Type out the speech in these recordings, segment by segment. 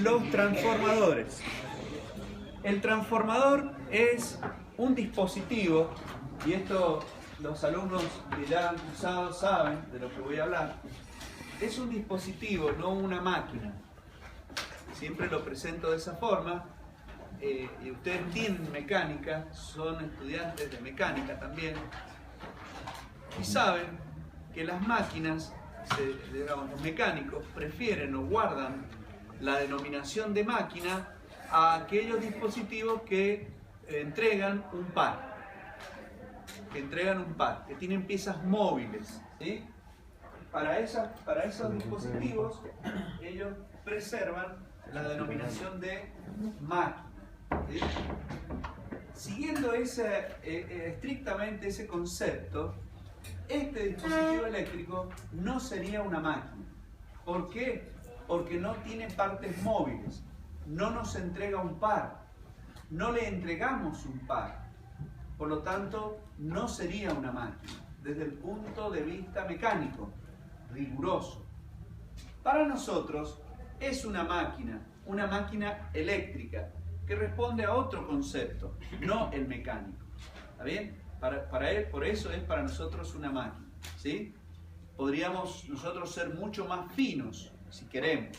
los transformadores. El transformador es un dispositivo, y esto los alumnos que ya han cursado saben de lo que voy a hablar. Es un dispositivo, no una máquina. Siempre lo presento de esa forma. Y ustedes tienen mecánica, son estudiantes de mecánica también, y saben que las máquinas, digamos, los mecánicos prefieren o guardan la denominación de máquina a aquellos dispositivos que entregan un par, que tienen piezas móviles, ¿sí? Para esos dispositivos ellos preservan la denominación de máquina, ¿sí? Siguiendo estrictamente ese concepto, este dispositivo eléctrico no sería una máquina. ¿Por qué? Porque no tiene partes móviles, no nos entrega un par, no le entregamos un par, por lo tanto no sería una máquina desde el punto de vista mecánico, riguroso. Para nosotros es una máquina eléctrica que responde a otro concepto, no el mecánico. ¿Está bien? Por eso es para nosotros una máquina, ¿sí? Podríamos nosotros ser mucho más finos, si queremos,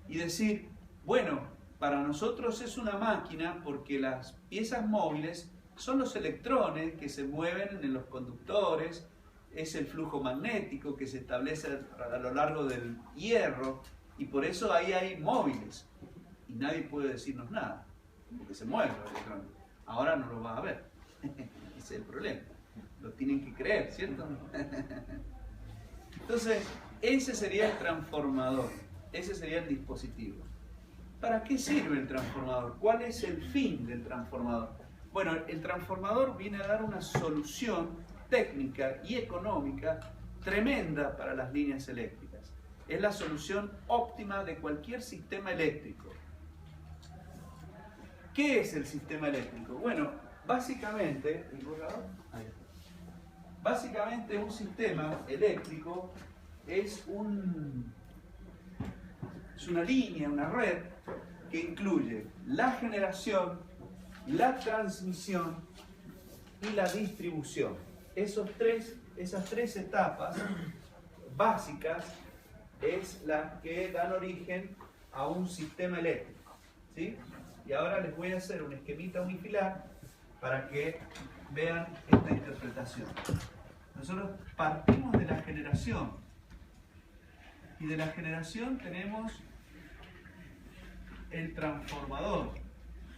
y decir, bueno, para nosotros es una máquina porque las piezas móviles son los electrones que se mueven en los conductores, es el flujo magnético que se establece a lo largo del hierro, y por eso ahí hay móviles, y nadie puede decirnos nada, porque se mueven los electrones. Ahora no lo vas a ver. Ese es el problema. Lo tienen que creer, ¿cierto? Entonces, ese sería el transformador. Ese sería el dispositivo. ¿Para qué sirve el transformador? ¿Cuál es el fin del transformador? Bueno, el transformador viene a dar una solución técnica y económica tremenda para las líneas eléctricas. Es la solución óptima de cualquier sistema eléctrico. ¿Qué es el sistema eléctrico? Bueno, básicamente un sistema eléctrico es una línea, una red que incluye la generación, la transmisión y la distribución. Esas tres etapas básicas es las que dan origen a un sistema eléctrico, ¿sí? Y ahora les voy a hacer un esquemita unifilar para que vean esta interpretación. Nosotros partimos de la generación, y de la generación tenemos el transformador,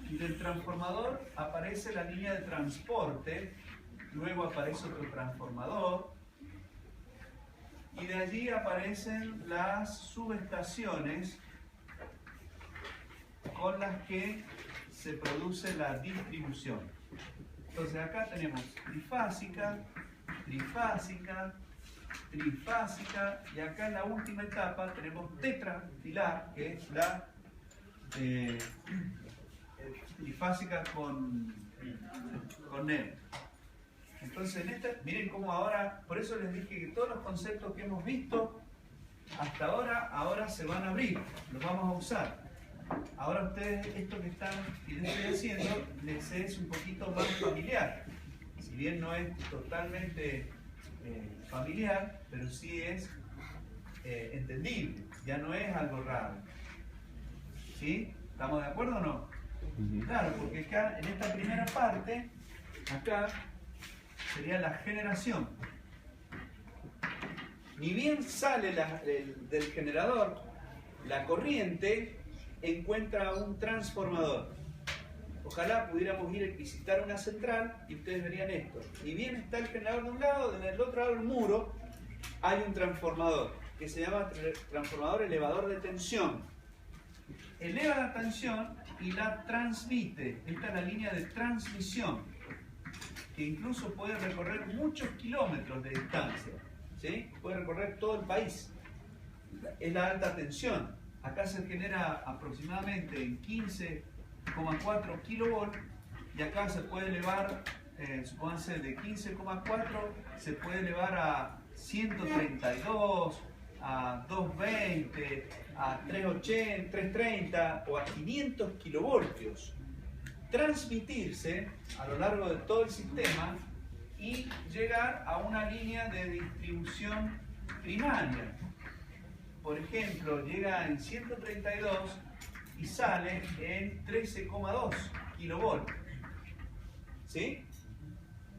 y del transformador aparece la línea de transporte, luego aparece otro transformador, y de allí aparecen las subestaciones con las que se produce la distribución. Entonces acá tenemos trifásica, trifásica, trifásica, y acá en la última etapa tenemos tetrafilar, que es la trifásica con NEM. Entonces, miren cómo ahora, por eso les dije que todos los conceptos que hemos visto hasta ahora se van a abrir, los vamos a usar. Ahora ustedes, esto que les estoy haciendo, les es un poquito más familiar. Si bien no es totalmente familiar, pero sí es entendible, ya no es algo raro. ¿Sí? ¿Estamos de acuerdo o no? Claro, porque acá, en esta primera parte, acá sería la generación. Ni bien sale del generador, la corriente encuentra un transformador. Ojalá pudiéramos ir a visitar una central y ustedes verían esto. Ni bien está el generador de un lado, del otro lado del muro hay un transformador que se llama transformador elevador de tensión. Eleva la tensión y la transmite. Esta es la línea de transmisión, que incluso puede recorrer muchos kilómetros de distancia, ¿sí? Puede recorrer todo el país. Es la alta tensión. Acá se genera aproximadamente en 15,4 kilovolts, y acá se puede elevar, supónganse de 15,4 se puede elevar a 132, a 220, a 380, 330 o a 500 kilovoltios transmitirse a lo largo de todo el sistema y llegar a una línea de distribución primaria. Por ejemplo, llega en 132 y sale en 13,2 kilovoltios. ¿Sí?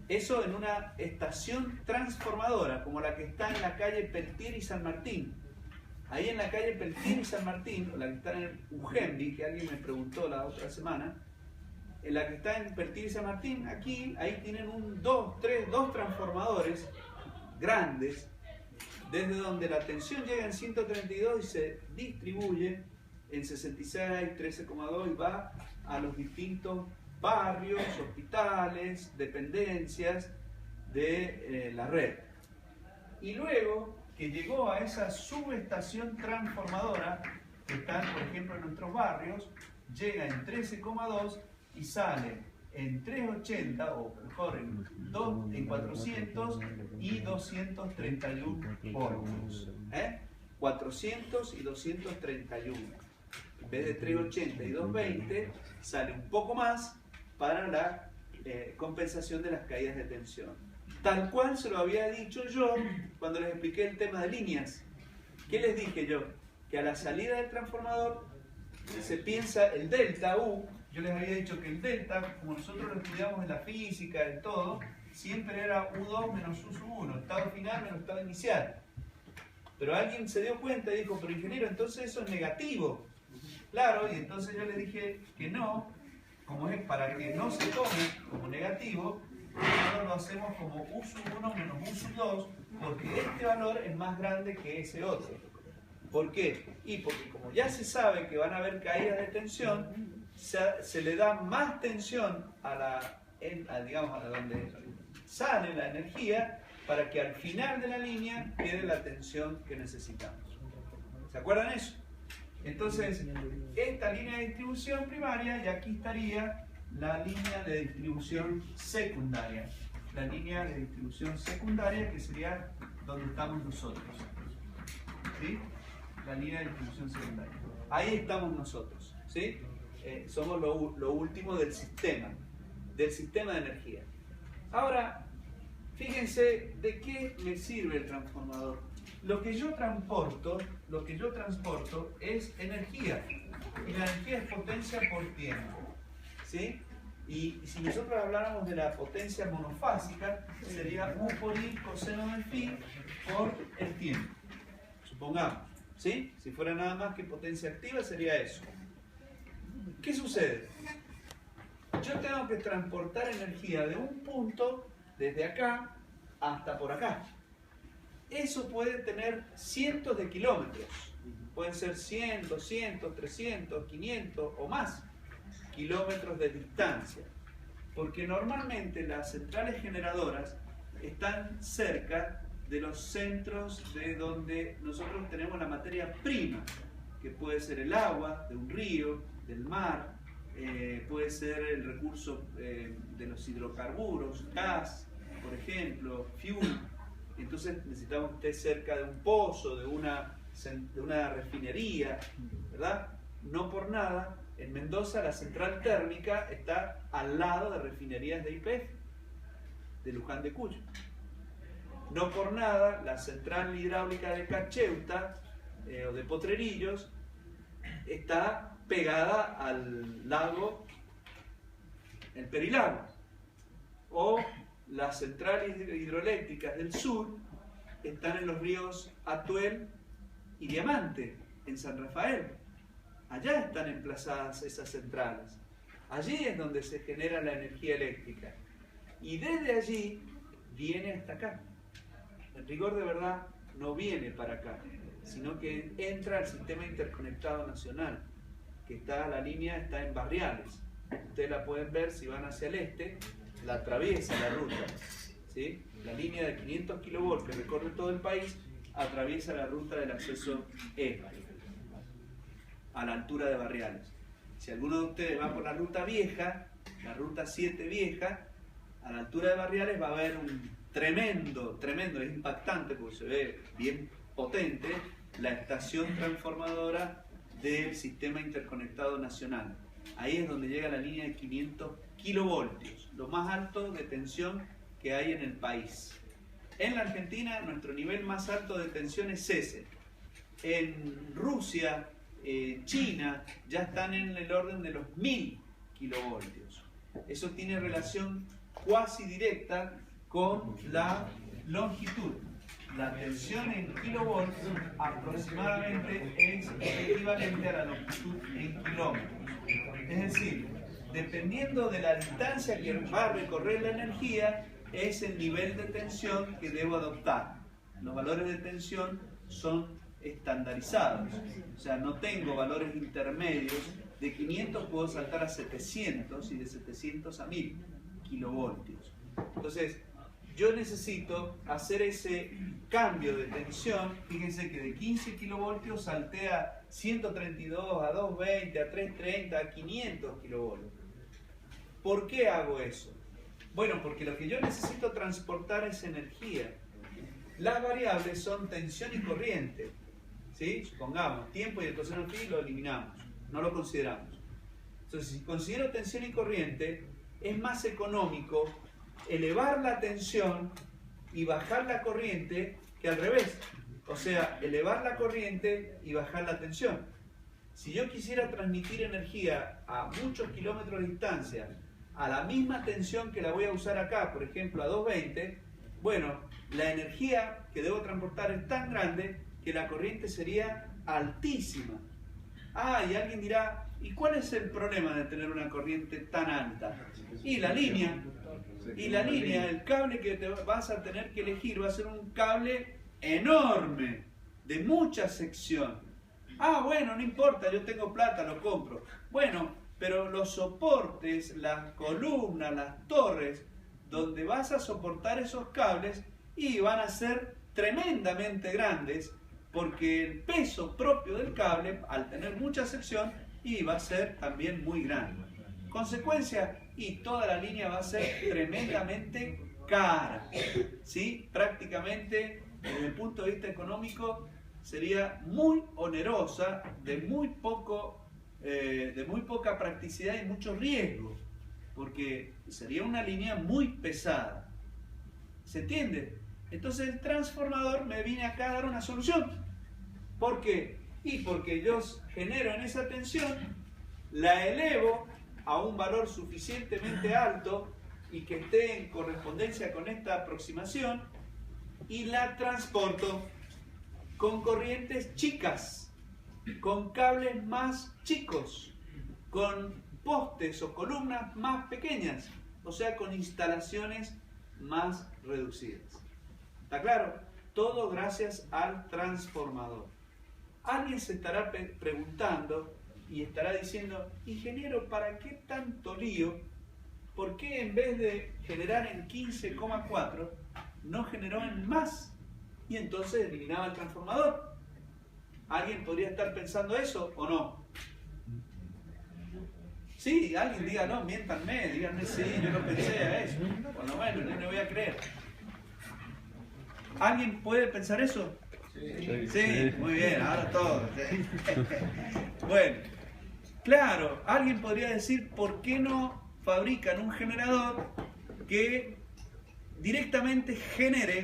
Eso en una estación transformadora como la que está en la calle Peltier y San Martín. Ahí en la calle Peltier y San Martín, o la que está en Ujembi, que alguien me preguntó la otra semana, en la que está en Peltier y San Martín, ahí tienen dos transformadores grandes, desde donde la tensión llega en 132 y se distribuye en 66, 13,2 y va a los distintos barrios, hospitales, dependencias de la red. Y luego que llegó a esa subestación transformadora, que está, por ejemplo, en nuestros barrios, llega en 13,2 y sale en 380, o mejor en 400 y 231 voltios. 400 y 231. En vez de 380 y 220, sale un poco más para la compensación de las caídas de tensión. Tal cual se lo había dicho yo cuando les expliqué el tema de líneas. ¿Qué les dije yo? Que a la salida del transformador se piensa el delta U. Yo les había dicho que el delta, como nosotros lo estudiamos en la física, en todo, siempre era U2 menos U sub 1, estado final menos estado inicial. Pero alguien se dio cuenta y dijo, pero ingeniero, entonces eso es negativo. Claro, y entonces yo le dije que no, como es para que no se tome como negativo, nosotros lo hacemos como U sub 1 menos U sub 2, porque este valor es más grande que ese otro. ¿Por qué? Y porque como ya se sabe que van a haber caídas de tensión, se le da más tensión digamos, a donde sale la energía, para que al final de la línea quede la tensión que necesitamos. ¿Se acuerdan eso? Entonces, esta línea de distribución primaria, y aquí estaría la línea de distribución secundaria. La línea de distribución secundaria, que sería donde estamos nosotros. ¿Sí? La línea de distribución secundaria. Ahí estamos nosotros. ¿Sí? Somos lo último del sistema de energía. Ahora, fíjense de qué me sirve el transformador. Lo que yo transporto es energía. Y la energía es potencia por tiempo. ¿Sí? Y si nosotros habláramos de la potencia monofásica, sería U por I coseno de phi por el tiempo. Supongamos. ¿Sí? Si fuera nada más que potencia activa, sería eso. ¿Qué sucede? Yo tengo que transportar energía de un punto, desde acá, hasta por acá. Eso puede tener cientos de kilómetros. Pueden ser 100, 200, 300, 500 o más kilómetros de distancia. Porque normalmente las centrales generadoras están cerca de los centros de donde nosotros tenemos la materia prima, que puede ser el agua de un río, del mar, puede ser el recurso de los hidrocarburos, gas, por ejemplo, fuel. Entonces necesitamos que esté cerca de un pozo, de una refinería, ¿verdad? No por nada, en Mendoza la central térmica está al lado de refinerías de YPF, de Luján de Cuyo. No por nada, la central hidráulica de Cacheuta o de Potrerillos está pegada al lago, el Perilago. O las centrales hidroeléctricas del sur están en los ríos Atuel y Diamante, en San Rafael. Allá están emplazadas esas centrales. Allí es donde se genera la energía eléctrica. Y desde allí viene hasta acá. En rigor de verdad no viene para acá, sino que entra al sistema interconectado nacional, que la línea está en Barriales. Ustedes la pueden ver si van hacia el este, la atraviesa la ruta. ¿Sí? La línea de 500 kV que recorre todo el país atraviesa la ruta del acceso E, a la altura de Barriales. Si alguno de ustedes va por la ruta vieja, la ruta 7 vieja, a la altura de Barriales va a haber un tremendo, es impactante porque se ve bien potente, la estación transformadora del Sistema Interconectado Nacional. Ahí es donde llega la línea de 500 kilovoltios, lo más alto de tensión que hay en el país. En la Argentina, nuestro nivel más alto de tensión es ese. En Rusia, China, ya están en el orden de los 1000 kilovoltios. Eso tiene relación cuasi directa con la longitud. La tensión en kilovolts aproximadamente es equivalente a la longitud en kilómetros. Es decir, dependiendo de la distancia que va a recorrer la energía, es el nivel de tensión que debo adoptar. Los valores de tensión son estandarizados, o sea, no tengo valores intermedios. De 500 puedo saltar a 700 y de 700 a 1000 kilovoltios. Entonces, yo necesito hacer ese cambio de tensión. Fíjense que de 15 kilovoltios salté a 132, a 220, a 330, a 500 kilovoltios. ¿Por qué hago eso? Bueno, porque lo que yo necesito transportar es energía. Las variables son tensión y corriente. ¿Sí? Supongamos, tiempo y el coseno phi lo eliminamos, no lo consideramos. Entonces, si considero tensión y corriente, es más económico elevar la tensión y bajar la corriente que al revés. O sea, elevar la corriente y bajar la tensión. Si yo quisiera transmitir energía a muchos kilómetros de distancia a la misma tensión que la voy a usar acá, por ejemplo a 220, bueno, la energía que debo transportar es tan grande que la corriente sería altísima. Ah, y alguien dirá, ¿y cuál es el problema de tener una corriente tan alta? Y la línea, el cable que te vas a tener que elegir va a ser un cable enorme, de mucha sección. Ah, bueno, no importa, yo tengo plata, lo compro. Bueno, pero los soportes, las columnas, las torres, donde vas a soportar esos cables, y van a ser tremendamente grandes, porque el peso propio del cable, al tener mucha sección, y va a ser también muy grande. Consecuencia, y toda la línea va a ser tremendamente cara, ¿sí? Prácticamente, desde el punto de vista económico, sería muy onerosa, de muy poca practicidad y mucho riesgo, porque sería una línea muy pesada. ¿Se entiende? Entonces el transformador me viene acá a dar una solución. ¿Por qué? Y porque yo genero en esa tensión, la elevo a un valor suficientemente alto y que esté en correspondencia con esta aproximación, y la transporto con corrientes chicas, con cables más chicos, con postes o columnas más pequeñas, o sea, con instalaciones más reducidas. ¿Está claro? Todo gracias al transformador. Alguien se estará preguntando y estará diciendo, ingeniero, ¿para qué tanto lío? ¿Por qué en vez de generar en 15,4 no generó en más? Y entonces eliminaba el transformador. ¿Alguien podría estar pensando eso o no? Sí, alguien diga, no, miéntanme, díganme sí, yo no pensé a eso. Por lo menos, no me voy a creer. ¿Alguien puede pensar eso? Sí, muy bien, ahora todos. Bueno, claro, alguien podría decir, ¿por qué no fabrican un generador que directamente genere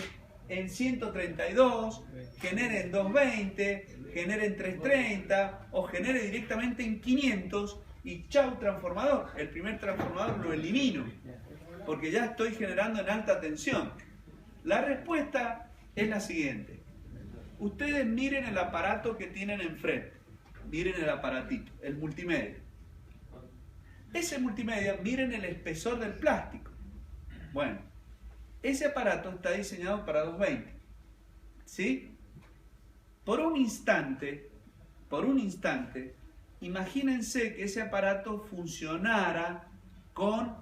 en 132, genere en 220, genere en 330 o genere directamente en 500 y chau transformador? El primer transformador lo elimino porque ya estoy generando en alta tensión. La respuesta es la siguiente. Ustedes miren el aparato que tienen enfrente. Miren el aparatito, el multimedia. Ese multimedia, miren el espesor del plástico. Bueno, ese aparato está diseñado para 220. ¿Sí? Por un instante, imagínense que ese aparato funcionara con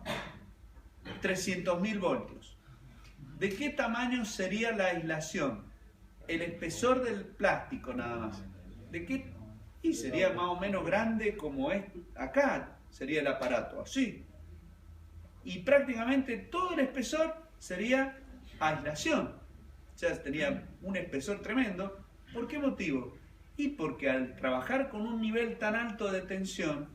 300.000 voltios. ¿De qué tamaño sería la aislación? El espesor del plástico nada más. ¿De qué? Y sería más o menos grande como es acá, sería el aparato, así. Y prácticamente todo el espesor sería aislación. O sea, tenía un espesor tremendo ¿Por qué motivo? Y porque al trabajar con un nivel tan alto de tensión,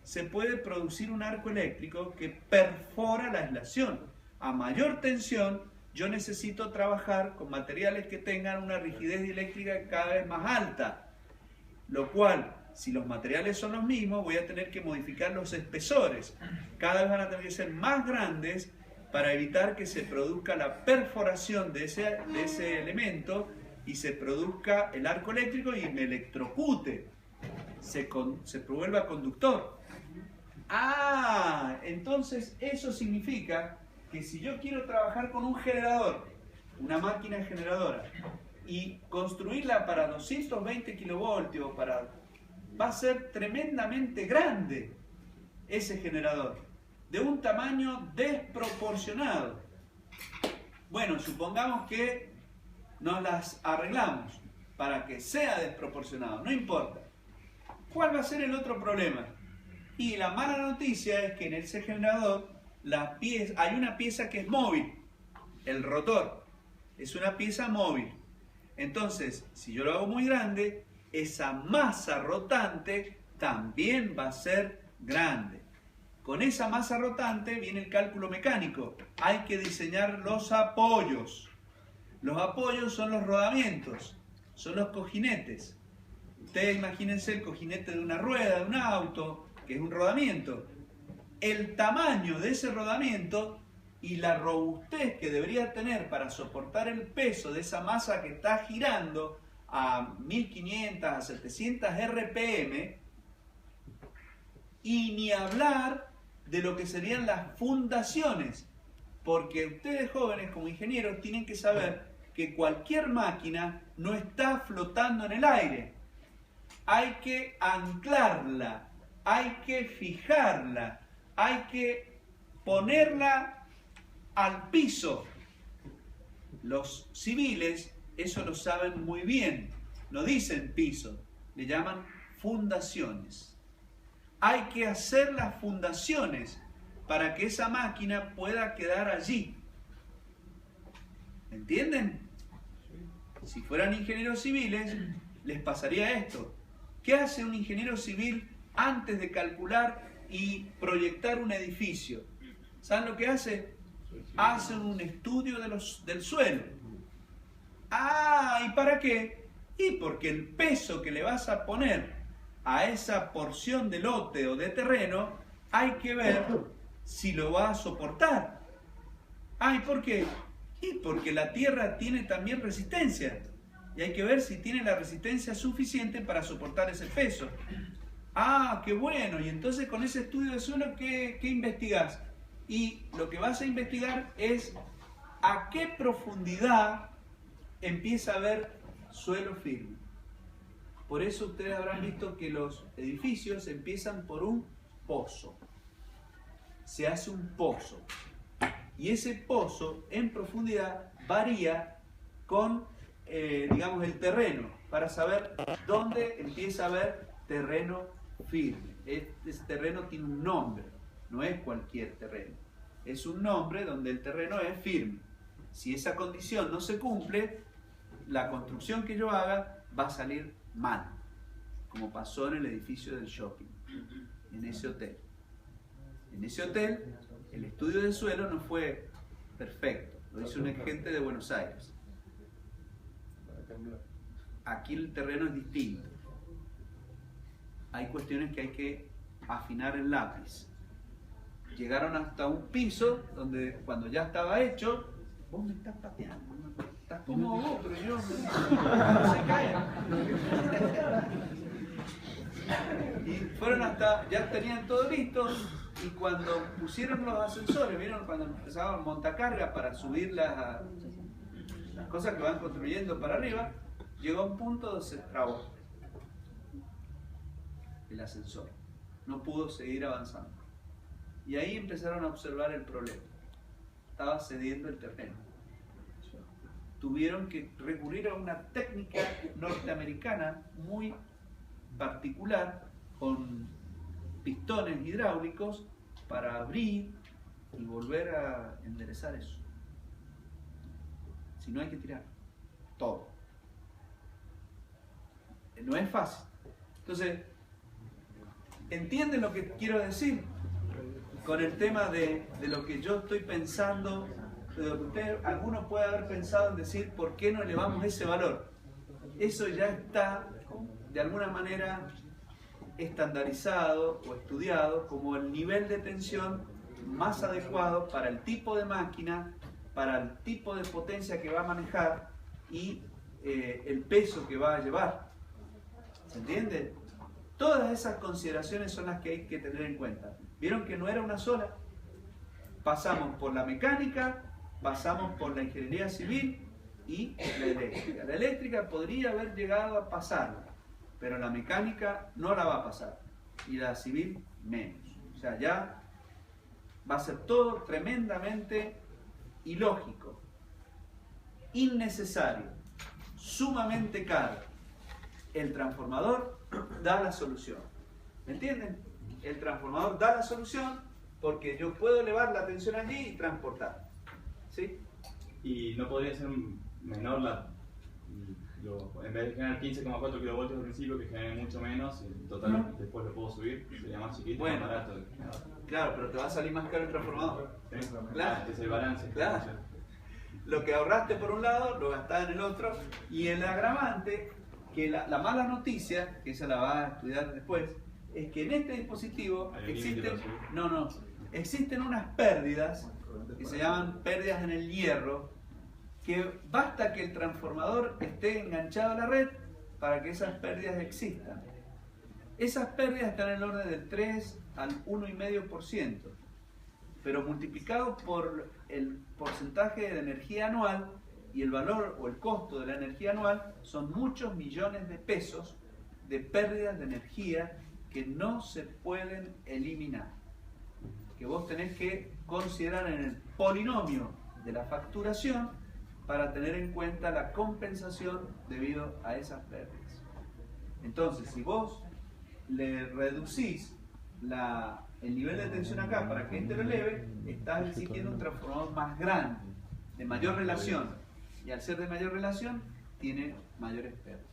se puede producir un arco eléctrico que perfora la aislación. A mayor tensión, yo necesito trabajar con materiales que tengan una rigidez dieléctrica cada vez más alta, lo cual, si los materiales son los mismos, voy a tener que modificar los espesores. Cada vez van a tener que ser más grandes para evitar que se produzca la perforación de ese elemento y se produzca el arco eléctrico y me electrocute, se vuelva conductor. Ah, entonces eso significa que si yo quiero trabajar con un generador, una máquina generadora, y construirla para 220 kilovoltios, va a ser tremendamente grande ese generador, de un tamaño desproporcionado. Bueno, supongamos que nos las arreglamos para que sea desproporcionado, no importa. ¿Cuál va a ser el otro problema? Y la mala noticia es que en ese generador hay una pieza que es móvil, el rotor, es una pieza móvil. Entonces, si yo lo hago muy grande, esa masa rotante también va a ser grande. Con esa masa rotante viene el cálculo mecánico. Hay que diseñar los apoyos. Los apoyos son los rodamientos, son los cojinetes. Ustedes imagínense el cojinete de una rueda, de un auto, que es un rodamiento. El tamaño de ese rodamiento y la robustez que debería tener para soportar el peso de esa masa que está girando a 1500 a 700 RPM, y ni hablar de lo que serían las fundaciones, porque ustedes jóvenes como ingenieros tienen que saber que cualquier máquina no está flotando en el aire. Hay que anclarla, hay que fijarla, hay que ponerla al piso. Los civiles eso lo saben muy bien, no dicen piso, le llaman fundaciones. Hay que hacer las fundaciones para que esa máquina pueda quedar allí. ¿Entienden? Si fueran ingenieros civiles, les pasaría esto. ¿Qué hace un ingeniero civil antes de calcular y proyectar un edificio? ¿Saben lo que hace? Hacen un estudio del suelo. Ah, ¿y para qué? Y porque el peso que le vas a poner a esa porción de lote o de terreno, hay que ver si lo va a soportar. Ah, ¿y por qué? Y porque la tierra tiene también resistencia. Y hay que ver si tiene la resistencia suficiente para soportar ese peso. Ah, qué bueno. Y entonces con ese estudio de suelo, ¿qué investigás? Y lo que vas a investigar es a qué profundidad empieza a haber suelo firme. Por eso ustedes habrán visto que los edificios empiezan por un pozo. Se hace un pozo. Y ese pozo en profundidad varía con, digamos, el terreno, para saber dónde empieza a haber terreno firme. Ese terreno tiene un nombre, no es cualquier terreno. Es un nombre donde el terreno es firme. Si esa condición no se cumple, la construcción que yo haga va a salir mal, como pasó en el edificio del shopping, en ese hotel. En ese hotel, el estudio del suelo no fue perfecto, lo hizo un agente de Buenos Aires. Aquí el terreno es distinto. Hay cuestiones que hay que afinar en lápiz. Llegaron hasta un piso donde cuando ya estaba hecho, vos me estás pateando, estás como vos, pero yo no se cae. Y fueron hasta, ya tenían todo listo, y cuando pusieron los ascensores, vieron cuando empezaban montacargas para subir las cosas que van construyendo para arriba, llegó a un punto donde se trabó el ascensor, no pudo seguir avanzando. Y ahí empezaron a observar el problema. Estaba cediendo el terreno. Tuvieron que recurrir a una técnica norteamericana muy particular, con pistones hidráulicos para abrir y volver a enderezar eso. Si no, hay que tirar todo. No es fácil. Entonces, ¿entienden lo que quiero decir? Con el tema de lo que yo estoy pensando, de lo que usted, alguno puede haber pensado en decir, ¿por qué no elevamos ese valor? Eso ya está, de alguna manera, estandarizado o estudiado como el nivel de tensión más adecuado para el tipo de máquina, para el tipo de potencia que va a manejar y el peso que va a llevar. ¿Se entiende? Todas esas consideraciones son las que hay que tener en cuenta. Vieron que no era una sola. Pasamos por la mecánica, pasamos por la ingeniería civil y la eléctrica. La eléctrica podría haber llegado a pasarla, pero la mecánica no la va a pasar y la civil menos. O sea, ya va a ser todo tremendamente ilógico, innecesario, sumamente caro. El transformador da la solución. ¿Me entienden? El transformador da la solución porque yo puedo elevar la tensión allí y transportar. ¿Sí? Y no podría ser menor en vez de generar 15,4 kilovoltios al principio, que genere mucho menos, en total después lo puedo subir, sería más chiquito, bueno, más barato. Claro, pero te va a salir más caro el transformador. ¿Sí? Claro. Es el balance. Claro. Lo que ahorraste por un lado, lo gastás en el otro. Y el agravante, que la mala noticia, que esa la va a estudiar después, es que en este dispositivo existen unas pérdidas que se llaman pérdidas en el hierro, que basta que el transformador esté enganchado a la red para que esas pérdidas existan. Esas pérdidas están en el orden del 3 al 1,5%, pero multiplicado por el porcentaje de energía anual y el valor o el costo de la energía anual, son muchos millones de pesos de pérdidas de energía que no se pueden eliminar, que vos tenés que considerar en el polinomio de la facturación para tener en cuenta la compensación debido a esas pérdidas. Entonces, si vos le reducís el nivel de tensión acá para que este lo eleve, estás exigiendo un transformador más grande, de mayor relación, y al ser de mayor relación, tiene mayores pérdidas.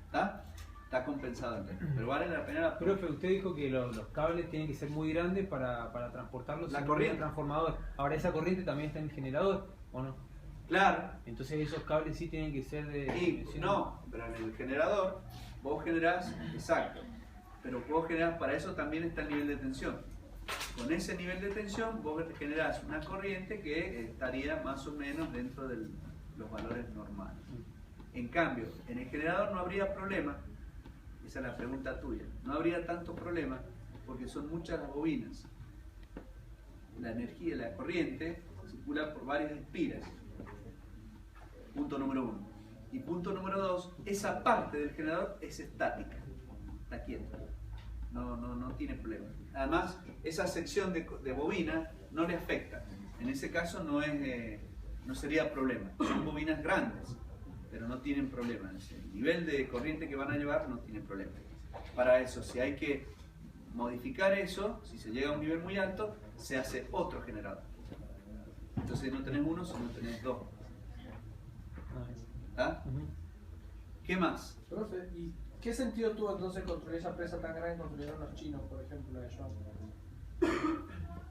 ¿Está? Está compensado entonces, pero vale la pena la... Profe, usted dijo que los cables tienen que ser muy grandes para transportarlos. La corriente. En el transformador. Ahora, ¿esa corriente también está en el generador o no? Claro. Entonces esos cables sí tienen que ser de... Y no, pero en el generador vos generás, exacto, pero vos generás, para eso también está el nivel de tensión. Con ese nivel de tensión vos generás una corriente que estaría más o menos dentro de los valores normales. En cambio, en el generador no habría problema. Esa es la pregunta tuya. No habría tanto problema porque son muchas las bobinas. La energía, la corriente, circula por varias espiras. Punto número 1. Y punto número 2, esa parte del generador es estática. Está quieta. No tiene problema. Además, esa sección de bobina no le afecta. En ese caso no sería problema. Son bobinas grandes, pero no tienen problema. El nivel de corriente que van a llevar no tiene problema. Para eso, si hay que modificar eso, si se llega a un nivel muy alto, se hace otro generador. Entonces no tenés uno, sino tenés dos. ¿Ah? ¿Qué más? Profe, ¿y qué sentido tuvo entonces construir esa presa tan grande que construyeron los chinos, por ejemplo, de Schwab?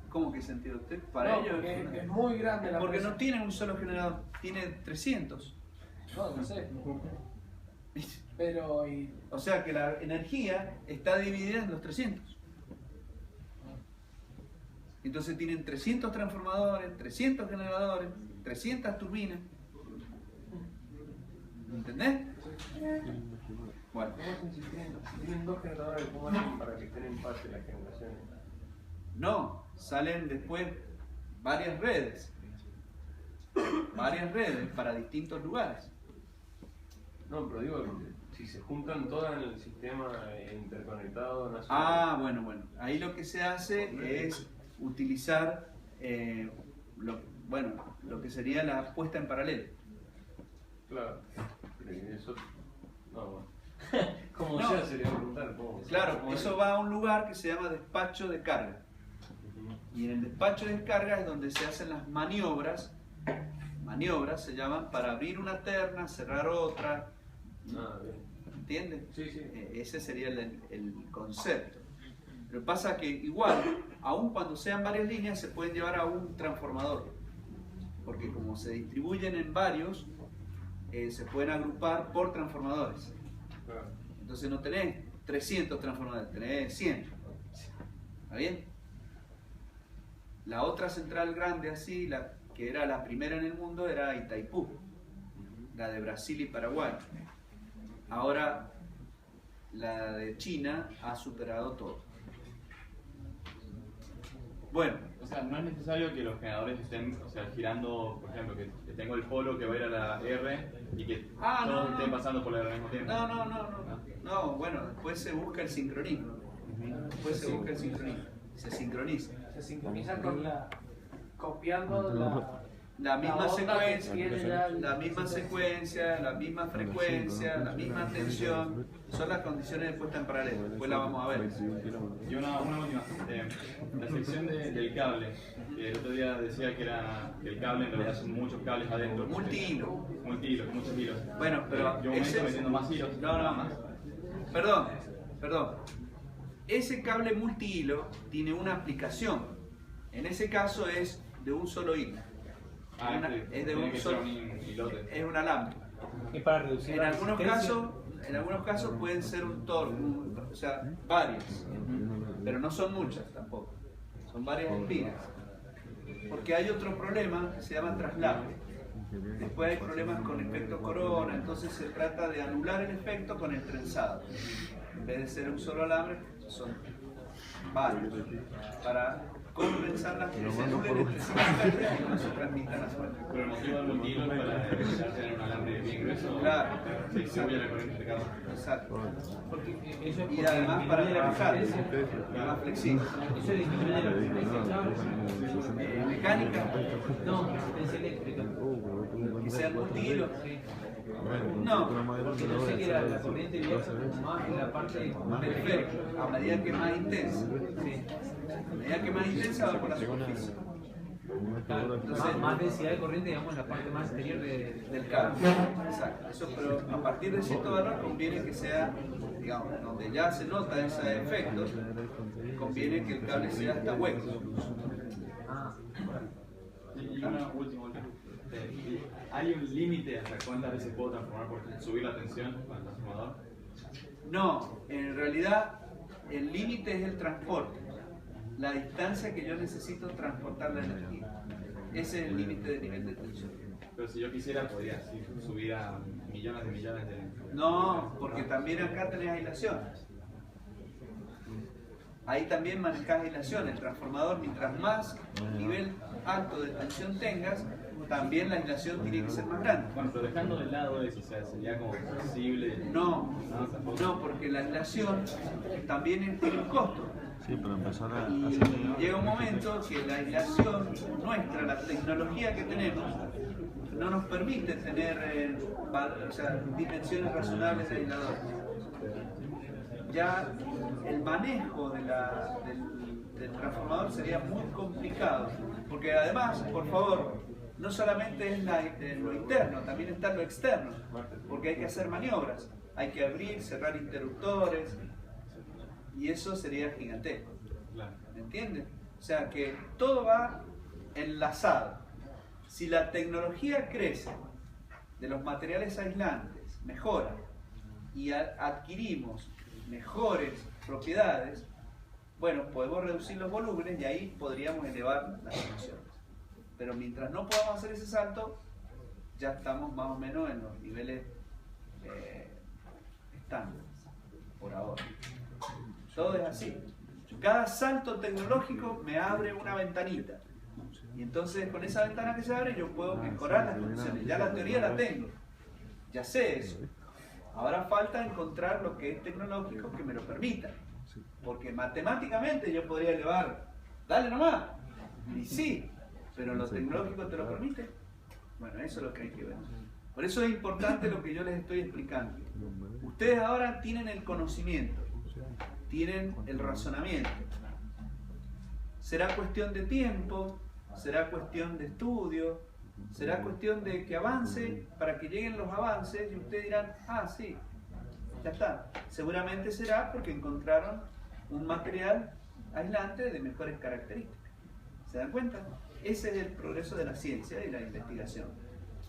¿Cómo que sentido usted? Para ellos es muy grande la porque presa. no tienen un solo generador, tiene 300. No sé. Pero O sea que la energía está dividida en los 300. Entonces tienen 300 transformadores, 300 generadores, 300 turbinas. ¿Entendés? Bueno. Si tienen dos generadores, ¿cómo hacen para que estén en empate las generaciones? No, salen después varias redes para distintos lugares. No, pero digo, si se juntan todas en el sistema interconectado nacional. Ah, bueno. Ahí lo que se hace es utilizar lo que sería la puesta en paralelo. Claro. Eso. No, bueno. ¿Cómo No. sea? Sería preguntar cómo. Claro, eso va a un lugar que se llama despacho de carga. Y en el despacho de descarga es donde se hacen las maniobras se llaman, para abrir una terna, cerrar otra, Ah, bien. ¿Entiendes? Sí, sí. Ese sería el concepto. Lo que pasa es que igual, aun cuando sean varias líneas, se pueden llevar a un transformador. Porque como se distribuyen en varios, se pueden agrupar por transformadores. Claro. Entonces no tenés 300 transformadores, tenés 100. ¿Está bien? La otra central grande así, la que era la primera en el mundo, era Itaipú, la de Brasil y Paraguay. Ahora la de China ha superado todo. Bueno, O sea, no es necesario que los generadores estén, o sea, girando, por ejemplo, que tengo el polo que va a ir a la R y que todos estén pasando por la R al mismo tiempo. no, bueno, después se busca el sincronismo. Después se busca el sincronismo. Se sincroniza. Se sincroniza con copiando La misma onda que secuencia, tiene ya el- la misma secuencia, la misma frecuencia, la misma tensión, son las condiciones de puesta en paralelo. Después la vamos a ver. Y una última, la sección del cable, que el otro día decía que el cable en realidad son muchos cables adentro. Multihilo. Multihilos, muchos hilos. Bueno, pero yo me ese estoy es- metiendo más hilos. No. Perdón. Ese cable multihilo tiene una aplicación. En ese caso es de un solo hilo. Es de un solo, hilote. es un alambre. Es para reducir En la algunos resistencia. casos pueden ser un torque, o sea, varias, pero no son muchas tampoco. Son varias espinas. Porque hay otro problema que se llama traslado. Después hay problemas con efecto corona, entonces se trata de anular el efecto con el trenzado. En vez de ser un solo alambre, son varios. Para compensar las que se anulen entre sí las pérdidas y no se transmitan las sueltas. Pero el motivo del multihilo es para evitar tener un alambre bien grueso. Claro. Se distribuye la corriente de cada uno. Exacto. Porque eso es Y porque además para disminuye la trabajar, resistencia. es más flexible. Eso disminuye la resistencia, ¿sabes? Mecánica, No, resistencia eléctrica. que sean multihilo. Sí. No, Porque yo sé que la corriente viaja más en la parte perfecto. A medida que más intensa. Sí. A medida que más intensa va por la superficie. Más densidad de corriente, digamos, en la parte más exterior Del cable. Exacto. Eso, pero a partir de cierto valor conviene que sea, digamos, donde ya se nota ese efecto, conviene que el cable sea hasta hueco. Y una última. ¿Hay un límite hasta cuántas veces puedo transformar por subir la tensión con el transformador? No, en realidad el límite es el transporte, la distancia que yo necesito transportar la energía. Ese es el límite de nivel de tensión. Pero si yo quisiera, podría subir a millones de... No, porque también acá tenés aislación. Ahí también manejás aislación. El transformador, mientras más nivel alto de tensión tengas, también la aislación tiene que ser más grande. Bueno, pero dejando de lado eso, o sea, sería como posible... No, tampoco. no, porque la aislación también tiene un costo. Sí, para empezar a Y llega un momento que la aislación nuestra, la tecnología que tenemos, no nos permite tener o sea, dimensiones razonables de aisladores. Ya el manejo del transformador sería muy complicado, porque además, por favor, no solamente es lo interno, también está lo externo, porque hay que hacer maniobras, hay que abrir, cerrar interruptores, y eso sería gigantesco. ¿Me entiendes? O sea que todo va enlazado. Si la tecnología crece de los materiales aislantes, mejora, y adquirimos mejores propiedades, bueno, podemos reducir los volúmenes y ahí podríamos elevar las emisiones. Pero mientras no podamos hacer ese salto, ya estamos más o menos en los niveles estándares, por ahora. Todo es así. Cada salto tecnológico me abre una ventanita. Y entonces con esa ventana que se abre yo puedo mejorar las condiciones. Ya la teoría la tengo. Ya sé eso. Ahora falta encontrar lo que es tecnológico que me lo permita. Porque matemáticamente yo podría elevar, dale nomás. Y sí, pero lo tecnológico te lo permite. Bueno, eso es lo que hay que ver. Por eso es importante lo que yo les estoy explicando. Ustedes ahora tienen el conocimiento, tienen el razonamiento. Será cuestión de tiempo, será cuestión de estudio, Será cuestión de que avance para que lleguen los avances y ustedes dirán, ah, sí, ya está. Seguramente será porque encontraron un material aislante de mejores características. ¿Se dan cuenta? Ese es el progreso de la ciencia y la investigación.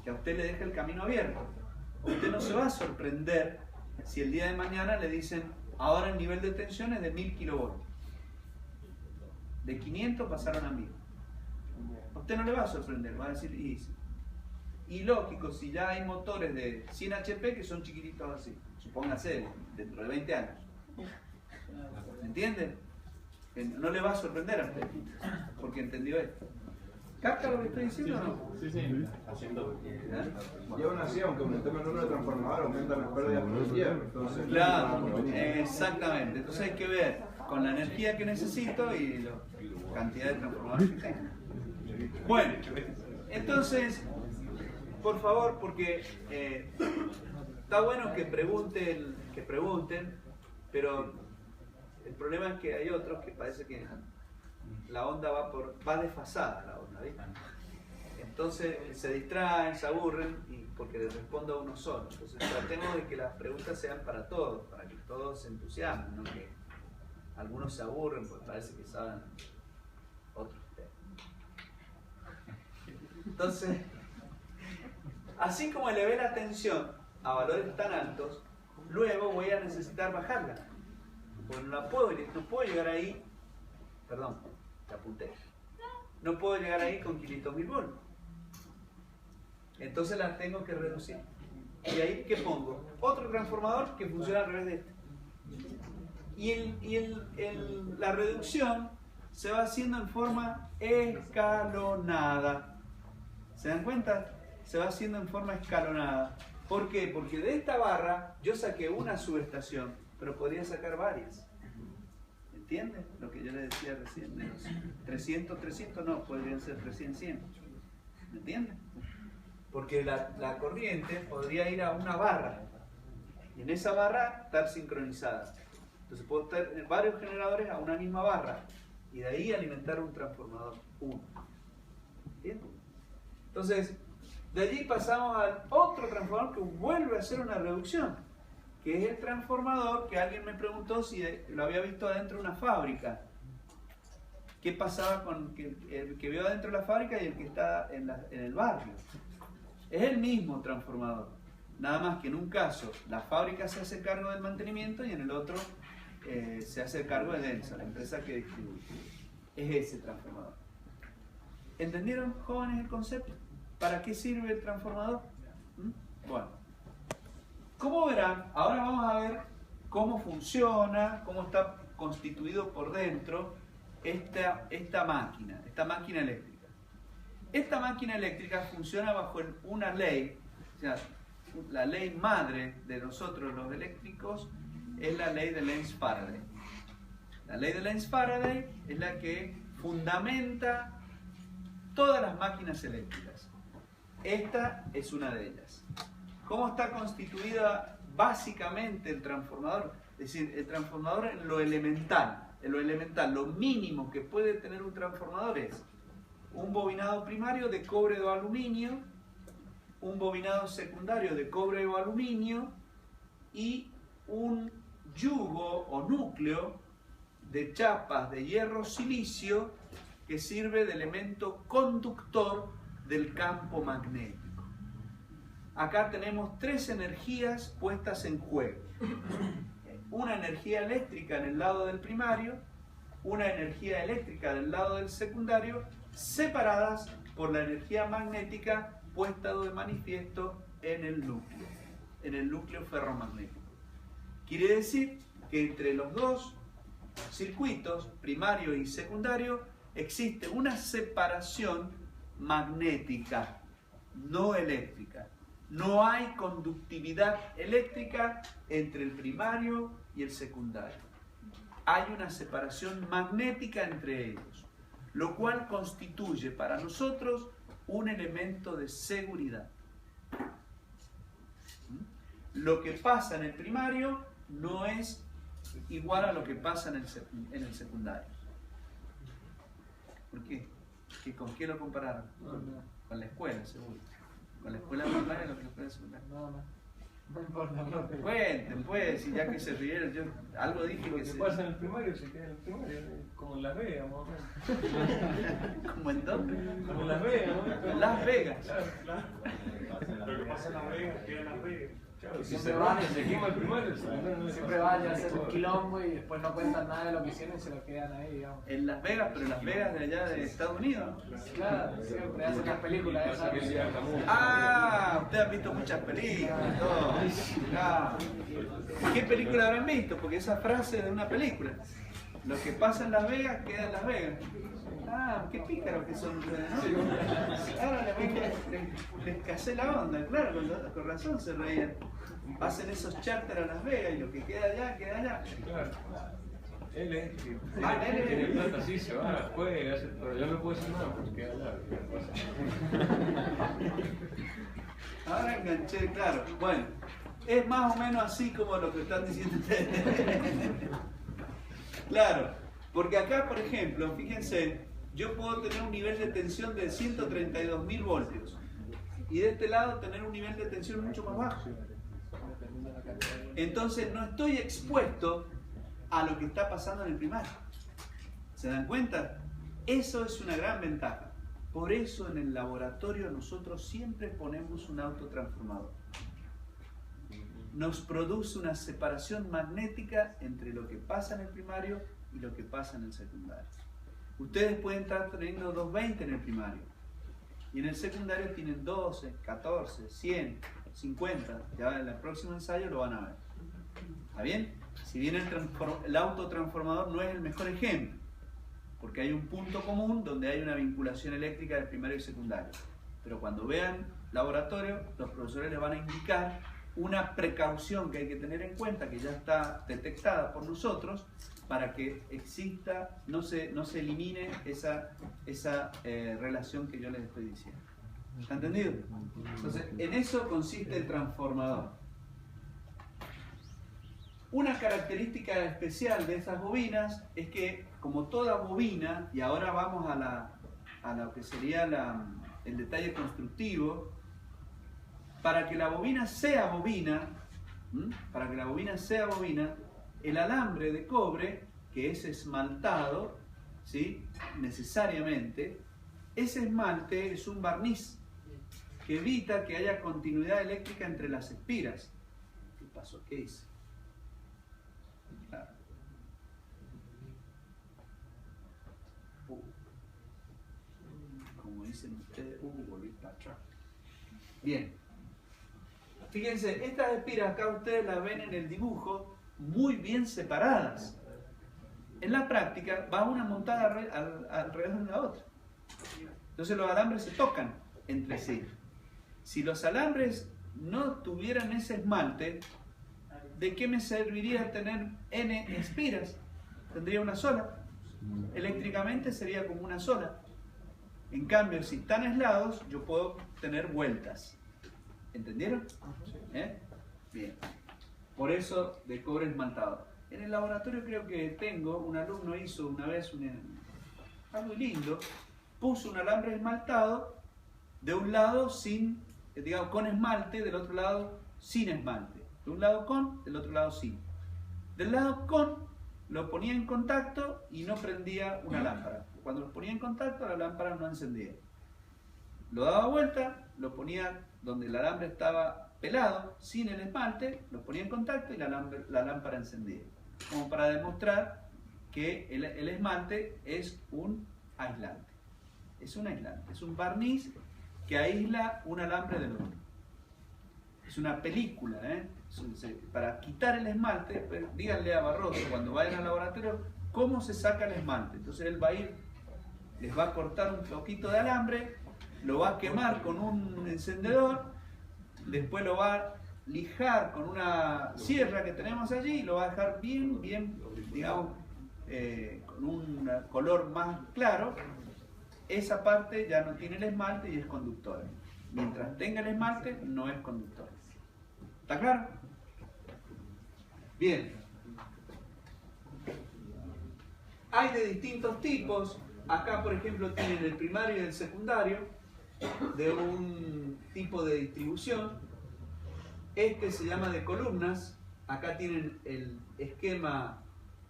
Que a usted le deja el camino abierto. Usted no se va a sorprender si el día de mañana le dicen, ahora el nivel de tensión es de 1000 kilovoltios. De 500 pasaron a 1000. A usted no le va a sorprender, va a decir, y lógico, si ya hay motores de 100 HP que son chiquititos así, supóngase, dentro de 20 años. ¿Entiende? No le va a sorprender a usted, porque entendió esto. ¿Capta lo que estoy diciendo o no? Sí, sí. Haciendo. Y aún así, aunque aumentemos el número de transformadores, aumentan las pérdidas por energía. Entonces, Claro, exactamente. Entonces hay que ver con la energía que necesito y la cantidad de transformadores que tengo. Bueno, entonces, por favor, porque está bueno que pregunten, pero el problema es que hay otros que parece que la onda va desfasada, la onda, ¿viste? Entonces se distraen, se aburren porque les respondo a uno solo. Entonces tratemos de que las preguntas sean para todos, para que todos se entusiasmen, no que algunos se aburren porque parece que saben otros temas. Entonces, así como elevé la tensión a valores tan altos, luego voy a necesitar bajarla. Porque no puedo llegar ahí, perdón, te apunté. No puedo llegar ahí con 500.000 volts. Entonces las tengo que reducir. ¿Y ahí qué pongo? Otro transformador que funciona al revés de este. Y la reducción se va haciendo en forma escalonada. ¿Se dan cuenta? Se va haciendo en forma escalonada. ¿Por qué? Porque de esta barra yo saqué una subestación, pero podría sacar varias. ¿Entienden? Lo que yo les decía recién, de los 300, no, podrían ser 300. ¿Me entienden? Porque la corriente podría ir a una barra y en esa barra estar sincronizada. Entonces puedo tener varios generadores a una misma barra y de ahí alimentar un transformador 1. ¿Entienden? Entonces, de allí pasamos al otro transformador que vuelve a hacer una reducción, que es el transformador que alguien me preguntó si lo había visto adentro de una fábrica. ¿Qué pasaba con el que vio adentro de la fábrica y el que está en el barrio? Es el mismo transformador, nada más que en un caso la fábrica se hace cargo del mantenimiento y en el otro se hace cargo de Densa, la empresa que distribuye. Es ese transformador. ¿Entendieron, jóvenes, el concepto? ¿Para qué sirve el transformador? Bueno, como verán, ahora vamos a ver cómo funciona, cómo está constituido por dentro esta máquina eléctrica. Esta máquina eléctrica funciona bajo una ley, o sea, la ley madre de nosotros los eléctricos es la ley de Lenz-Faraday. La ley de Lenz-Faraday es la que fundamenta todas las máquinas eléctricas. Esta es una de ellas. ¿Cómo está constituida básicamente el transformador? Es decir, el transformador en lo elemental, lo mínimo que puede tener un transformador es un bobinado primario de cobre o aluminio, un bobinado secundario de cobre o aluminio y un yugo o núcleo de chapas de hierro silicio que sirve de elemento conductor del campo magnético. Acá tenemos tres energías puestas en juego. Una energía eléctrica en el lado del primario, una energía eléctrica del lado del secundario, separadas por la energía magnética puesta de manifiesto en el núcleo ferromagnético. Quiere decir que entre los dos circuitos, primario y secundario, existe una separación magnética, no eléctrica. No hay conductividad eléctrica entre el primario y el secundario. Hay una separación magnética entre ellos, lo cual constituye para nosotros un elemento de seguridad. Lo que pasa en el primario no es igual a lo que pasa en el secundario. ¿Por qué? ¿Con qué lo compararon? Con la escuela, seguro. Con la escuela primaria o con la escuela secundaria. No importa, no. Cuenten, pues, si ya que se rieron, yo algo dije Lo que que se... pasa en el primario se queda en el primario, como en Las Vegas, más o menos. ¿Cómo en dónde? Como en Las Vegas, ¿no? En Las Vegas. Claro, claro. Lo que pasa en Las Vegas queda en Las Vegas. Claro, si Siempre se van, rompe, se quema el primario, el secundario no le Siempre pasa van a nada. hacer un quilombo y después no cuentan nada de lo que hicieron y se lo quedan ahí, digamos. En Las Vegas, pero Las Vegas de allá de Estados Unidos. Claro, siempre hacen las películas esas. Que se haga mucho. Ah, usted ha visto muchas películas, todo. Claro. ¿Qué película habrán visto? Porque esa frase es de una película. Lo que pasa en Las Vegas queda en Las Vegas. Ah, qué pícaros que son ustedes, ¿no? Ahora les casé la onda, claro, con razón se reían. Hacen esos charters a Las Vegas y lo que queda allá, queda allá. Claro. Él es que Ah, él es- tiene plata, sí, se va, juega, pero yo no puedo decir nada porque queda allá. Ahora enganché, claro. Bueno, es más o menos así como lo que están diciendo ustedes. Claro, porque acá, por ejemplo, fíjense, yo puedo tener un nivel de tensión de 132.000 voltios y de este lado tener un nivel de tensión mucho más bajo. Entonces no estoy expuesto a lo que está pasando en el primario. ¿Se dan cuenta? Eso es una gran ventaja. Por eso en el laboratorio nosotros siempre ponemos un autotransformador. Nos produce una separación magnética entre lo que pasa en el primario y lo que pasa en el secundario. Ustedes pueden estar teniendo 220 en el primario y en el secundario tienen 12, 14, 100, 50. Ya en el próximo ensayo lo van a ver. ¿Está bien? Si bien el autotransformador no es el mejor ejemplo, porque hay un punto común donde hay una vinculación eléctrica del primario y secundario. Pero cuando vean laboratorio, los profesores les van a indicar una precaución que hay que tener en cuenta, que ya está detectada por nosotros, para que exista, no se elimine esa relación que yo les estoy diciendo. ¿Está entendido? Entonces, en eso consiste el transformador. Una característica especial de estas bobinas es que, como toda bobina, y ahora vamos a lo que sería el detalle constructivo, para que la bobina sea bobina, el alambre de cobre, que es esmaltado, ¿sí? Necesariamente, ese esmalte es un barniz que evita que haya continuidad eléctrica entre las espiras. ¿Qué pasó? ¿Qué hice? Claro. Como dicen ustedes, volví para atrás. Bien. Fíjense, estas espiras acá ustedes las ven en el dibujo muy bien separadas. En la práctica va una montada alrededor de la otra. Entonces los alambres se tocan entre sí. Si los alambres no tuvieran ese esmalte, ¿de qué me serviría tener N espiras? Tendría una sola. Eléctricamente sería como una sola. En cambio, si están aislados, yo puedo tener vueltas. ¿Entendieron? Bien. Por eso de cobre esmaltado. En el laboratorio creo que un alumno hizo una vez algo lindo, puso un alambre esmaltado de un lado con esmalte, del otro lado sin esmalte. De un lado con, del otro lado sin. Del lado con lo ponía en contacto y no prendía una lámpara. Cuando lo ponía en contacto la lámpara no encendía. Lo daba vuelta, lo ponía donde el alambre estaba pelado, sin el esmalte, lo ponía en contacto y la lámpara encendía. Como para demostrar que el esmalte es un aislante. Es un aislante, es un barniz que aísla un alambre del otro. Es una película, Para quitar el esmalte, díganle a Barroso cuando vayan al laboratorio cómo se saca el esmalte. Entonces él va a ir, les va a cortar un poquito de alambre, lo va a quemar con un encendedor, después lo va a lijar con una sierra que tenemos allí y lo va a dejar bien, digamos, con un color más claro. Esa parte ya no tiene el esmalte y es conductora. Mientras tenga el esmalte, no es conductora. ¿Está claro? Bien. Hay de distintos tipos. Acá, por ejemplo, tienen el primario y el secundario. de un tipo de distribución. Este se llama de columnas. Acá tienen el esquema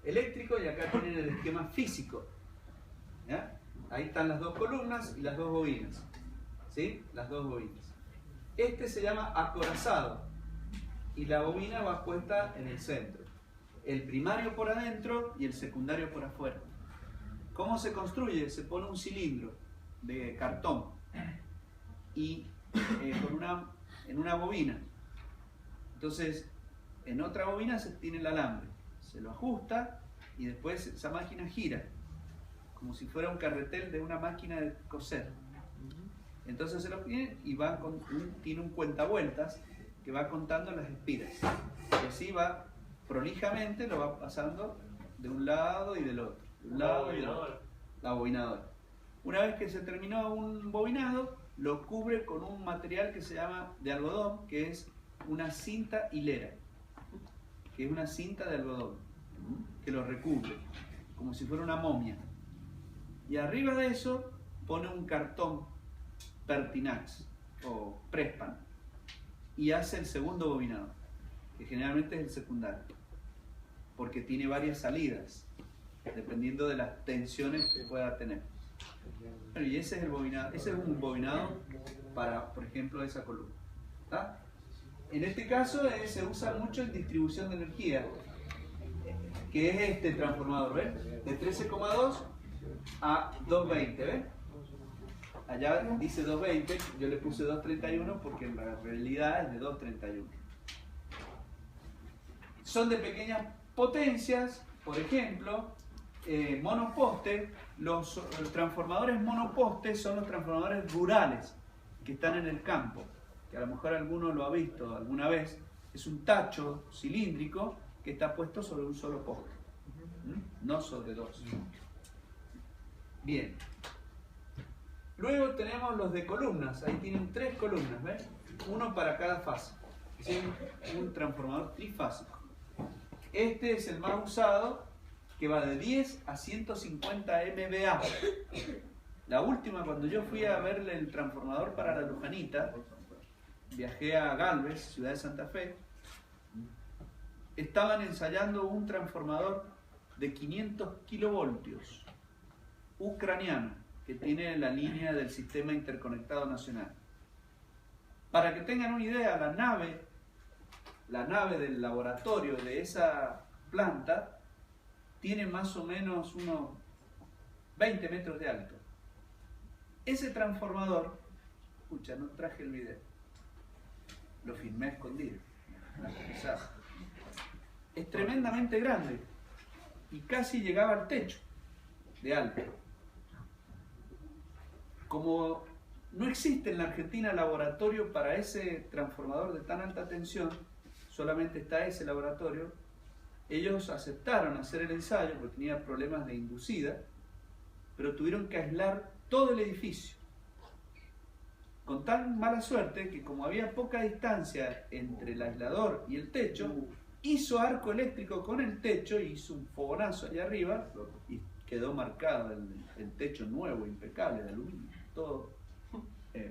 eléctrico y acá tienen el esquema físico. ¿Ya? Ahí están las dos columnas y las dos bobinas. ¿Sí? Las dos bobinas. Este se llama acorazado y la bobina va puesta en el centro. El primario por adentro y el secundario por afuera. ¿Cómo se construye? Se pone un cilindro de cartón y en una bobina. Entonces, en otra bobina se tiene el alambre. Se lo ajusta y después esa máquina gira, como si fuera un carretel de una máquina de coser. Entonces se lo pide y tiene un cuentavueltas que va contando las espiras. Y así va prolijamente, lo va pasando de un lado y del otro. De un lado y del otro. La bobinadora. Una vez que se terminó un bobinado, lo cubre con un material que se llama de algodón, que es una cinta hilera, que es una cinta de algodón, que lo recubre, como si fuera una momia. Y arriba de eso pone un cartón Pertinax o Prespan y hace el segundo bobinado, que generalmente es el secundario, porque tiene varias salidas, dependiendo de las tensiones que pueda tener. Y ese es el bobinado, ese es un bobinado para, por ejemplo, esa columna. ¿Está? En este caso se usa mucho en distribución de energía, que es este transformador, ¿ves? De 13,2 a 220, ¿ves? Allá dice 220, yo le puse 231 porque en la realidad es de 231. Son de pequeñas potencias, por ejemplo, monoposte. Los transformadores monoposte son los transformadores rurales que están en el campo, que a lo mejor alguno lo ha visto alguna vez. Es un tacho cilíndrico que está puesto sobre un solo poste, no sobre dos. Bien. Luego tenemos los de columnas. Ahí tienen 3 columnas, ¿ves? Uno para cada fase. Es un transformador trifásico. Este es el más usado, que va de 10 a 150 MVA. La última, cuando yo fui a verle el transformador para la Lujanita, viajé a Galvez, ciudad de Santa Fe, estaban ensayando un transformador de 500 kilovoltios, ucraniano, que tiene la línea del Sistema Interconectado Nacional. Para que tengan una idea, la nave del laboratorio de esa planta tiene más o menos unos 20 metros de alto. Ese transformador, escucha, no traje el video, lo filmé a escondido, es tremendamente grande y casi llegaba al techo de alto. Como no existe en la Argentina laboratorio para ese transformador de tan alta tensión, solamente está ese laboratorio, ellos aceptaron hacer el ensayo porque tenía problemas de inducida, pero tuvieron que aislar todo el edificio. Con tan mala suerte que como había poca distancia entre el aislador y el techo, hizo arco eléctrico con el techo y hizo un fogonazo allá arriba y quedó marcado el techo nuevo, impecable, de aluminio, todo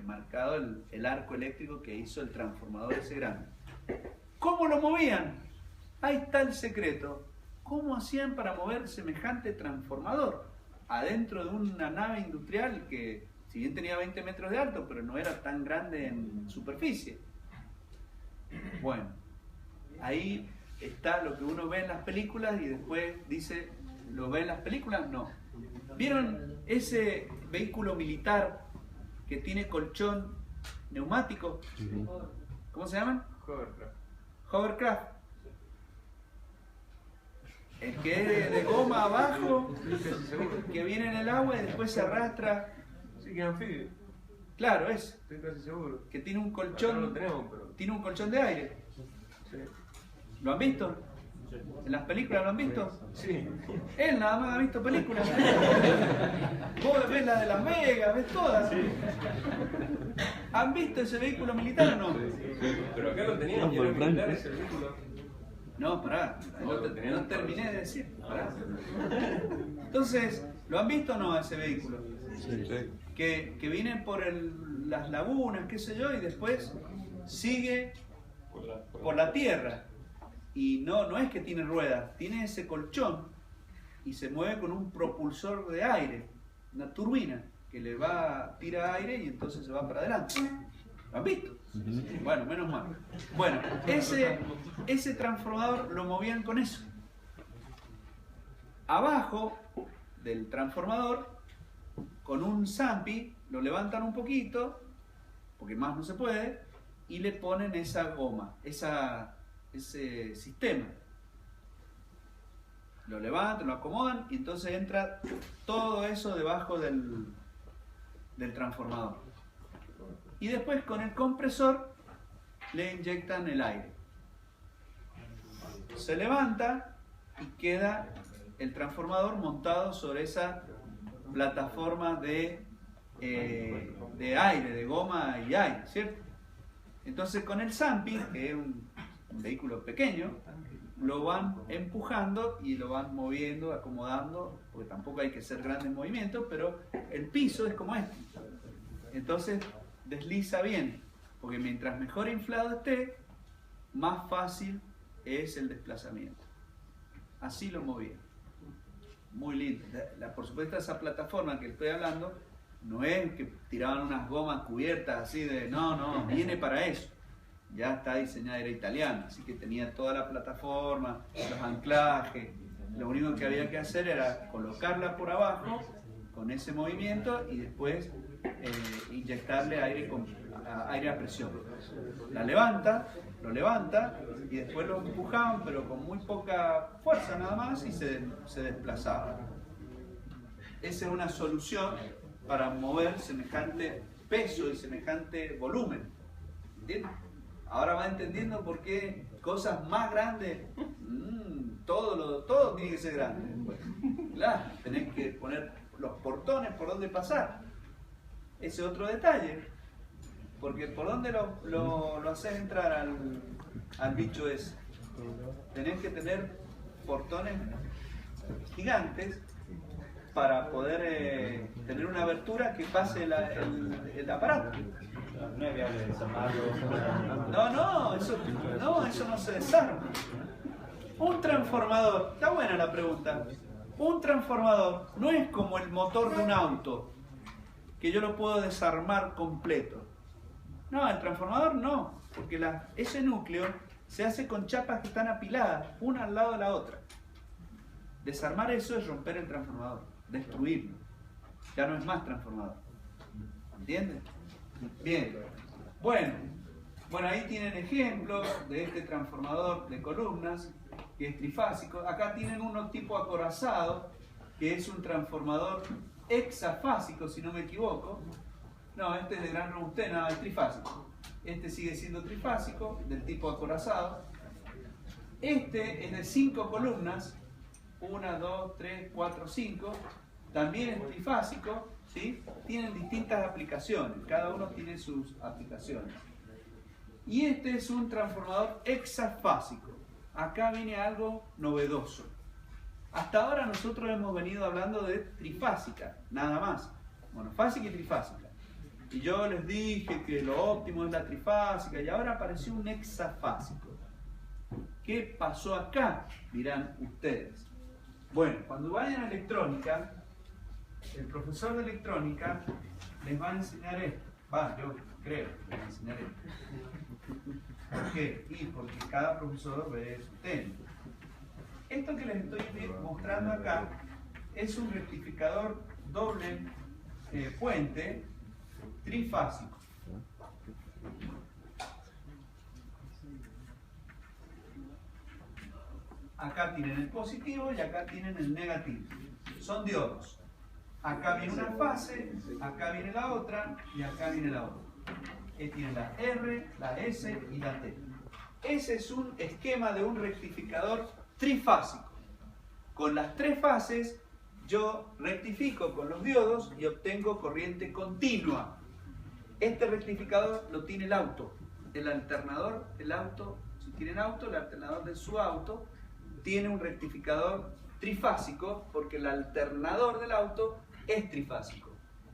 marcado el arco eléctrico que hizo el transformador ese grande. ¿Cómo lo movían? Ahí está el secreto. ¿Cómo hacían para mover semejante transformador adentro de una nave industrial que, si bien tenía 20 metros de alto, pero no era tan grande en superficie? Bueno, ahí está lo que uno ve en las películas y después dice, ¿lo ve en las películas? No. ¿Vieron ese vehículo militar que tiene colchón neumático? ¿Cómo se llaman? Hovercraft. Hovercraft. El que es de goma abajo, que viene en el agua y después se arrastra. Sí, que es anfibio. Claro, es. Estoy casi seguro. Que tiene un Acá no colchón, lo tenemos, pero... tiene un colchón de aire. Sí. ¿Lo han visto? ¿En las películas lo han visto? Sí. Él nada más ha visto películas. Vos ves la de Las Vegas, ves todas. ¿Han visto ese vehículo militar o no? Pero acá lo tenían, y era militar ese vehículo. No, pará, no terminé de decir. Pará. Entonces, ¿lo han visto o no ese vehículo? que viene por las lagunas, qué sé yo, y después sigue por la tierra. Y no es que tiene ruedas, tiene ese colchón y se mueve con un propulsor de aire, una turbina que tira aire y entonces se va para adelante. ¿Lo han visto? Bueno, menos mal. Bueno, ese transformador lo movían con eso. Abajo del transformador, con un zampi, lo levantan un poquito, porque más no se puede, y le ponen esa goma, ese sistema. Lo levantan, lo acomodan y entonces entra todo eso debajo del transformador. Y después con el compresor le inyectan el aire. Se levanta y queda el transformador montado sobre esa plataforma de aire, de goma y aire, ¿cierto? Entonces con el Zampi, que es un vehículo pequeño, lo van empujando y lo van moviendo, acomodando, porque tampoco hay que hacer grandes movimientos, pero el piso es como este. Entonces desliza bien, porque mientras mejor inflado esté, más fácil es el desplazamiento. Así lo movían. Muy lindo. Por supuesto, esa plataforma que estoy hablando no es que tiraban unas gomas cubiertas así de... No, viene para eso. Ya está diseñada, era italiana, así que tenía toda la plataforma, los anclajes. Lo único que había que hacer era colocarla por abajo con ese movimiento y después inyectarle aire a presión. Lo levanta y después lo empujaban, pero con muy poca fuerza nada más, y se desplazaba. Esa es una solución para mover semejante peso y semejante volumen. ¿Entiendes? Ahora va entendiendo por qué cosas más grandes, todo tiene que ser grande. Pues, claro, tenés que poner los portones por donde pasar. Ese es otro detalle, porque por dónde lo haces entrar al bicho ese. Tenés que tener portones gigantes para poder tener una abertura que pase el aparato. No es viable desarmarlo. Eso no se desarma. Un transformador, está buena la pregunta. Un transformador no es como el motor de un auto, que yo lo puedo desarmar completo. No, el transformador no, porque ese núcleo se hace con chapas que están apiladas, una al lado de la otra. Desarmar eso es romper el transformador, destruirlo. Ya no es más transformador. ¿Entiendes? Bien. Bueno, ahí tienen ejemplos de este transformador de columnas, que es trifásico. Acá tienen uno tipo acorazado, que es un transformador hexafásico, si no me equivoco. No, este es de gran robustez, nada, es trifásico. Este sigue siendo trifásico, del tipo acorazado. Este es de 5 columnas, 1, 2, 3, 4, 5. También es trifásico, ¿sí? Tienen distintas aplicaciones, cada uno tiene sus aplicaciones. Y este es un transformador hexafásico. Acá viene algo novedoso. Hasta ahora nosotros hemos venido hablando de trifásica, nada más. Monofásica y trifásica. Y yo les dije que lo óptimo es la trifásica, y ahora apareció un hexafásico. ¿Qué pasó acá? Dirán ustedes. Bueno, cuando vayan a electrónica, el profesor de electrónica les va a enseñar esto. Yo creo que les va a enseñar esto. ¿Por qué? Porque cada profesor ve su tema. Esto que les estoy mostrando acá es un rectificador doble puente trifásico. Acá tienen el positivo y acá tienen el negativo. Son diodos. Acá viene una fase, acá viene la otra y acá viene la otra. Tienen la R, la S y la T. Ese es un esquema de un rectificador trifásico. Con las tres fases yo rectifico con los diodos y obtengo corriente continua. Este rectificador lo tiene el auto. El alternador, el auto, si tienen auto, el alternador de su auto tiene un rectificador trifásico porque el alternador del auto es trifásico.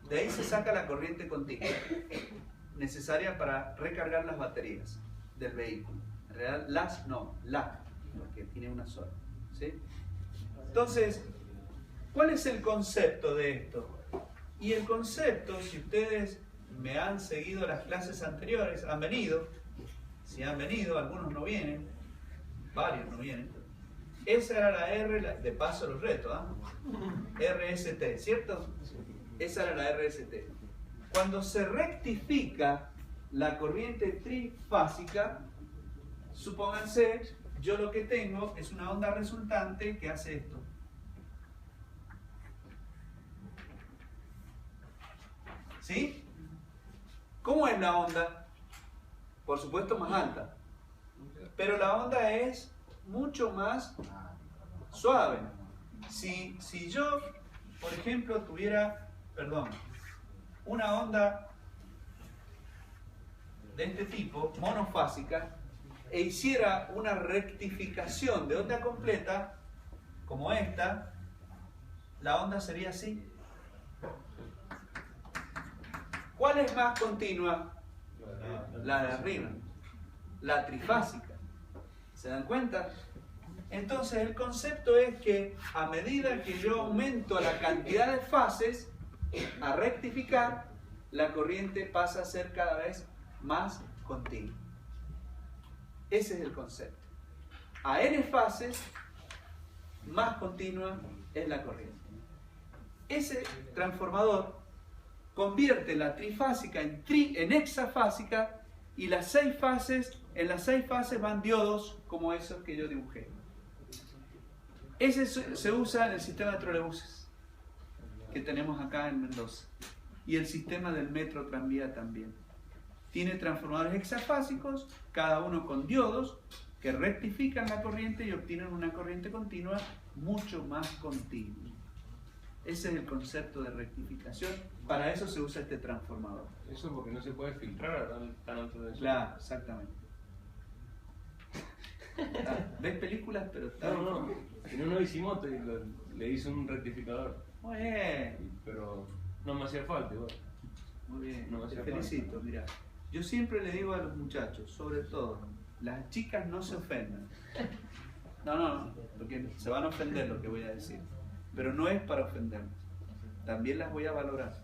De ahí se saca la corriente continua, necesaria para recargar las baterías del vehículo. En realidad, la, porque tiene una sola. ¿Sí? Entonces, ¿cuál es el concepto de esto? Y el concepto, si ustedes me han seguido las clases anteriores, han venido, si han venido, algunos no vienen, varios no vienen. Esa era la R, de paso los retos, RST, ¿cierto? Esa era la RST. Cuando se rectifica la corriente trifásica, supónganse, yo lo que tengo es una onda resultante que hace esto. ¿Sí? ¿Cómo es la onda? Por supuesto más alta. Pero la onda es mucho más suave. Si yo, por ejemplo, tuviera, una onda de este tipo, monofásica, e hiciera una rectificación de onda completa, como esta, la onda sería así. ¿Cuál es más continua? La de arriba, la trifásica. ¿Se dan cuenta? Entonces el concepto es que a medida que yo aumento la cantidad de fases a rectificar, la corriente pasa a ser cada vez más continua. Ese es el concepto. A n fases, más continua es la corriente. Ese transformador convierte la trifásica en hexafásica, y las 6 fases, en las 6 fases van diodos como esos que yo dibujé. Ese se usa en el sistema de trolebuses que tenemos acá en Mendoza, y el sistema del metro tranvía también. Tiene transformadores hexafásicos, cada uno con diodos que rectifican la corriente y obtienen una corriente continua mucho más continua. Ese es el concepto de rectificación. Para eso se usa este transformador. Eso porque no se puede filtrar a tan alto densidad. Claro, exactamente. ¿Ves películas? Pero está... No. En un Oisimoto le hice un rectificador. Muy bien. Pero no me hacía falta igual. Muy bien. No me Te hacía felicito. Mira, yo siempre le digo a los muchachos, sobre todo, las chicas no se ofendan. No, porque se van a ofender lo que voy a decir. Pero no es para ofendernos. También las voy a valorar.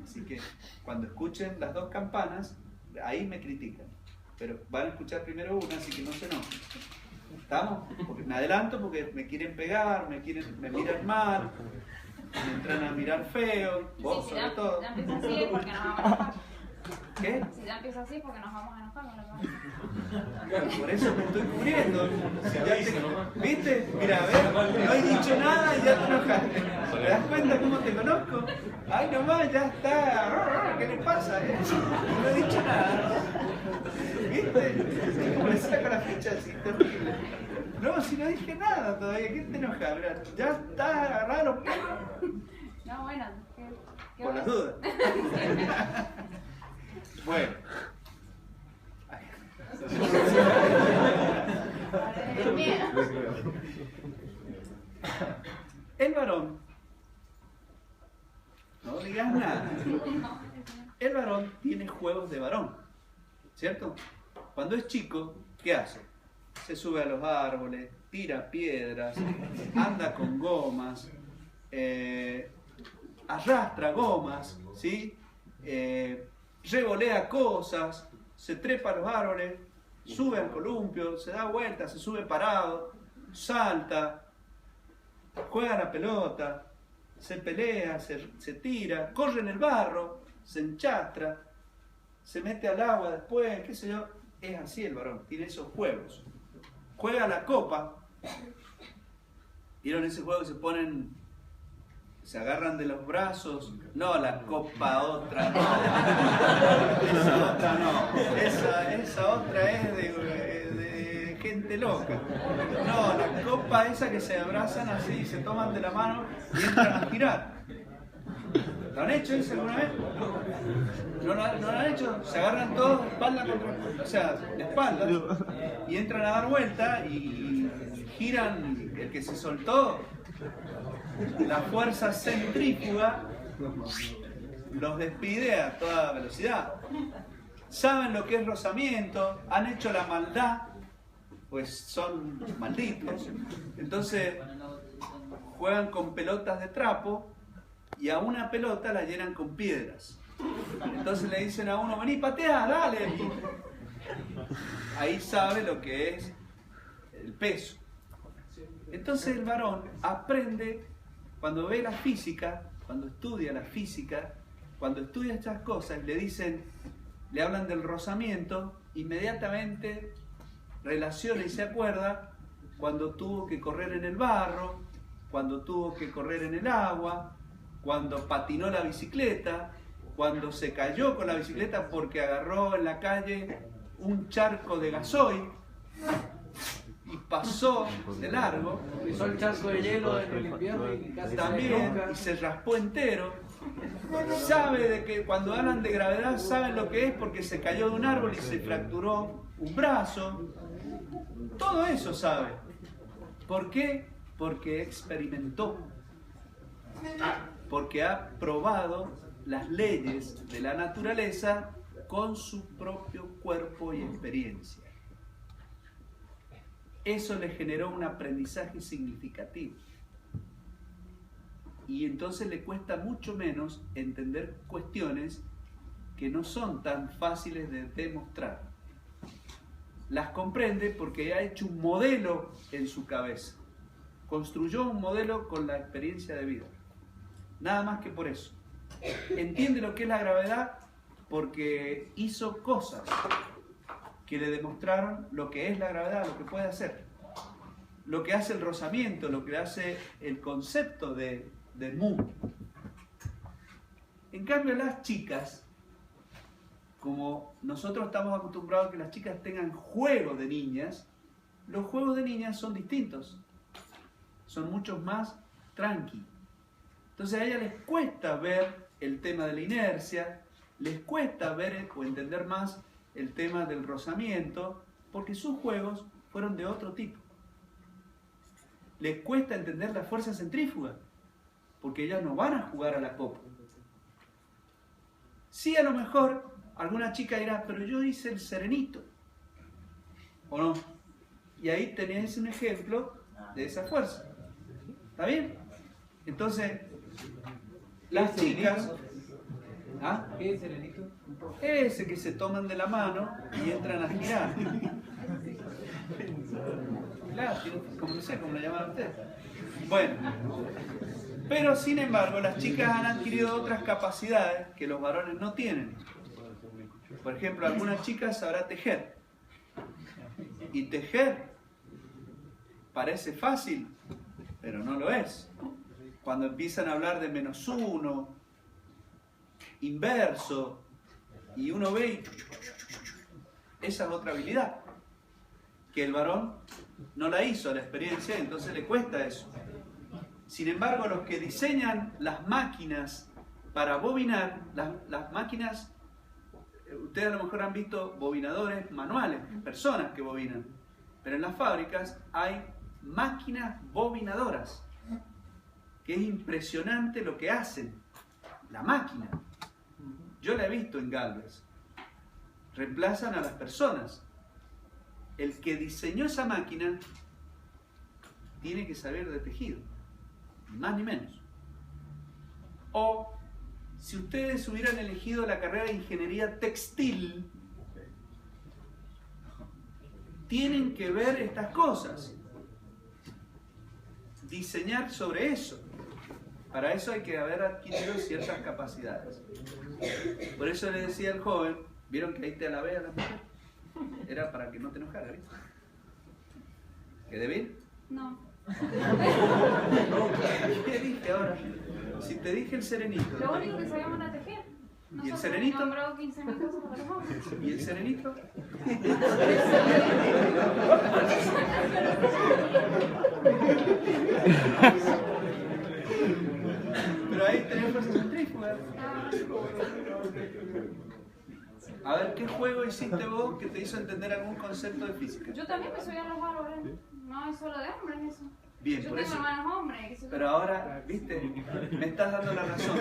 Así que cuando escuchen las 2 campanas, ahí me critican. Pero van a escuchar primero una, así que no se enojen. ¿Estamos? Porque me adelanto porque me quieren pegar, me miran mal, me entran a mirar feo, vos Sí, sobre todo. Si ya empieza así, porque nos vamos a enojar. ¿Qué? Si ya empieza así, porque nos vamos a enojar con lo que vamos a Por eso me estoy cubriendo. ¿Viste? Mira, a ver, no he dicho nada y ya te enojaste. ¿Te das cuenta cómo te conozco? Ay, nomás, ya está. ¿Qué le pasa? No he dicho nada. ¿Viste? Me saca la fecha así, terrible. No, si no dije nada todavía, ¿qué te enoja? Mirá, ya está agarrado los pelos. No, bueno, ¿qué Por las dudas. Bueno. El varón, no digas nada, el varón tiene juegos de varón, ¿cierto? Cuando es chico, ¿qué hace? Se sube a los árboles, tira piedras, anda con gomas, arrastra gomas, ¿sí? Revolea cosas, se trepa a los árboles, sube al columpio, se da vuelta, se sube parado, salta, juega a la pelota, se pelea, se tira, corre en el barro, se enchastra, se mete al agua después, qué sé yo. Es así el varón, tiene esos juegos. Juega a la copa. ¿Vieron ese juego que se agarran de los brazos? No, la copa otra no. Esa otra no. Esa otra es de gente loca. No, la copa esa que se abrazan así, se toman de la mano y entran a girar. ¿Lo han hecho eso alguna vez? ¿No lo han hecho? Se agarran todos de espaldas y entran a dar vuelta y giran. El que se soltó, la fuerza centrífuga los despide a toda velocidad. Saben lo que es rozamiento, han hecho la maldad, pues son malditos. Entonces juegan con pelotas de trapo y a una pelota la llenan con piedras. Entonces le dicen a uno, vení, patea, dale. Y ahí sabe lo que es el peso. Entonces el varón aprende, cuando ve la física, cuando estudia la física, cuando estudia estas cosas, le hablan del rozamiento, inmediatamente relaciona y se acuerda cuando tuvo que correr en el barro, cuando tuvo que correr en el agua, cuando patinó la bicicleta, cuando se cayó con la bicicleta porque agarró en la calle un charco de gasoil y pasó de largo. Pisó el charco de hielo en el invierno y casi También, y se raspó entero. Sabe de que cuando hablan de gravedad saben lo que es porque se cayó de un árbol y se fracturó un brazo. Todo eso sabe. ¿Por qué? Porque experimentó. Porque ha probado las leyes de la naturaleza con su propio cuerpo y experiencia. Eso le generó un aprendizaje significativo. Y entonces le cuesta mucho menos entender cuestiones que no son tan fáciles de demostrar. Las comprende porque ha hecho un modelo en su cabeza. Construyó un modelo con la experiencia de vida. Nada más que por eso. Entiende lo que es la gravedad porque hizo cosas que le demostraron lo que es la gravedad, lo que puede hacer. Lo que hace el rozamiento, lo que hace el concepto del mundo. En cambio, las chicas, como nosotros estamos acostumbrados a que las chicas tengan juegos de niñas, los juegos de niñas son distintos. Son muchos más tranqui. Entonces a ellas les cuesta ver el tema de la inercia, les cuesta ver o entender más el tema del rozamiento, porque sus juegos fueron de otro tipo. Les cuesta entender la fuerza centrífuga, porque ellas no van a jugar a la copa. Sí, a lo mejor alguna chica dirá, pero yo hice el serenito, ¿o no? Y ahí tenéis un ejemplo de esa fuerza. ¿Está bien? Entonces, las chicas... ¿Ah? ¿Qué es serenito? Ese que se toman de la mano y entran a girar. Claro, como no sé, como lo llaman ustedes. Bueno, pero sin embargo, las chicas han adquirido otras capacidades que los varones no tienen. Por ejemplo, algunas chicas sabrán tejer. Y tejer parece fácil, pero no lo es. Cuando empiezan a hablar de -1, inverso, y uno ve y esa es otra habilidad que el varón no la hizo a la experiencia, entonces le cuesta eso. Sin embargo, los que diseñan las máquinas para bobinar, las máquinas, ustedes a lo mejor han visto bobinadores manuales, personas que bobinan, pero en las fábricas hay máquinas bobinadoras, que es impresionante lo que hacen, la máquina. Yo la he visto en Galvez. Reemplazan a las personas. El que diseñó esa máquina tiene que saber de tejido, ni más ni menos. O si ustedes hubieran elegido la carrera de ingeniería textil, tienen que ver estas cosas, diseñar sobre eso. Para eso hay que haber adquirido ciertas capacidades. Por eso le decía al joven, ¿vieron que ahí te alabé a la mujer? Era para que no te enojara, ¿viste? ¿Quedé bien? No. ¿Qué dije ahora? Si te dije el serenito. Lo único que sabíamos era tejer. ¿Y el serenito? Nombró 15.000 cosas para los hombres. ¿Y el serenito? Pero ahí tenés fuerza centrífuga. A ver, ¿qué juego hiciste vos que te hizo entender algún concepto de física? Yo también me subí a los árboles. No es solo de hombres eso. Bien, Yo por tengo eso. hermanos hombres. Que son- Pero ahora, viste, me estás dando la razón.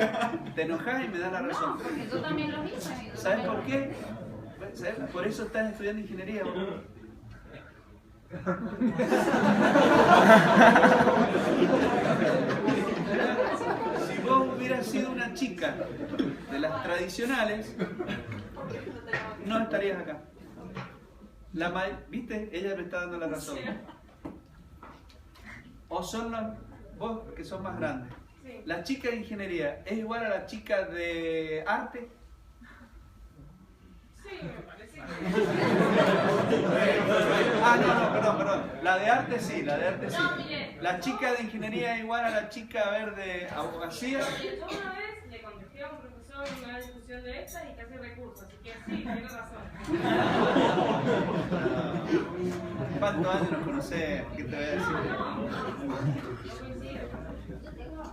Te enojás y me das la No, razón. porque yo también los hice. yo ¿Sabes también por los qué? ¿Sabes? Por eso estás estudiando ingeniería, boludo. Si vos hubieras sido una chica de las tradicionales, no estarías acá. ¿Viste? Ella me está dando la razón. O son vos que sos más grandes. Sí. La chica de ingeniería es igual a la chica de arte. Sí, me parece. No, perdón. La de arte sí, la de arte sí. No, mire. La chica de ingeniería es igual a la chica, a ver, de abogacía. Yo una vez le contesté a un profesor en una discusión de estas y casi recurso, así que sí, tiene razón. ¿Cuántos años nos conocés? ¿Qué te voy a decir? No coincido. Yo tengo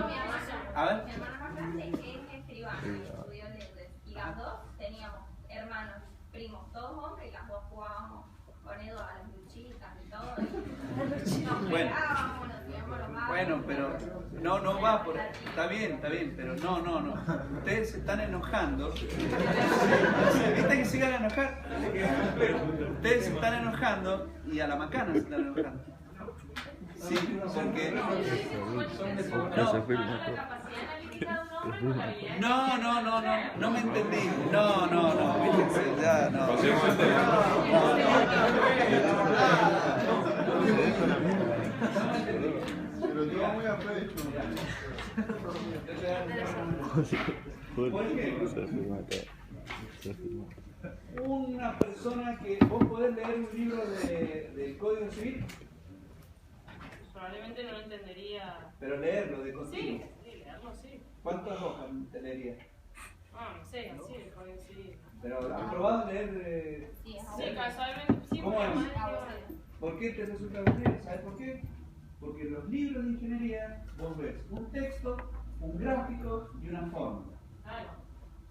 mi hermana, A ver. mi hermana más grande que es escribana y estudió letras. Y las dos teníamos hermanos, primos, todos hombres, y las dos jugábamos con Edu a las luchitas y todo. Y nos Bueno. pegábamos, nos tirábamos los manos. Bueno, pero no va por... Está bien, pero no. Ustedes se están enojando. ¿Viste que sigan a enojar? Ustedes se están enojando y a la macana se están enojando. Sí, porque... La capacidad analítica de un hombre con la habilidad No me entendí. No, fíjense, ya no. Pero te va muy a pecho. ¿Por qué? Una persona que vos podés leer un libro de Código Civil, probablemente no lo entendería. pero leerlo de continuo. Sí, leerlo sí. ¿Cuántas hojas te leerías? No sé, así, el código civil. Pero ¿has probado leer? Sí, es Sí, aburrido. casualmente, sí, ¿Cómo porque es? además Aburrido. ¿Por qué te resulta aburrido? ¿Sabes por qué? Porque en los libros de ingeniería vos ves un texto, un gráfico y una fórmula.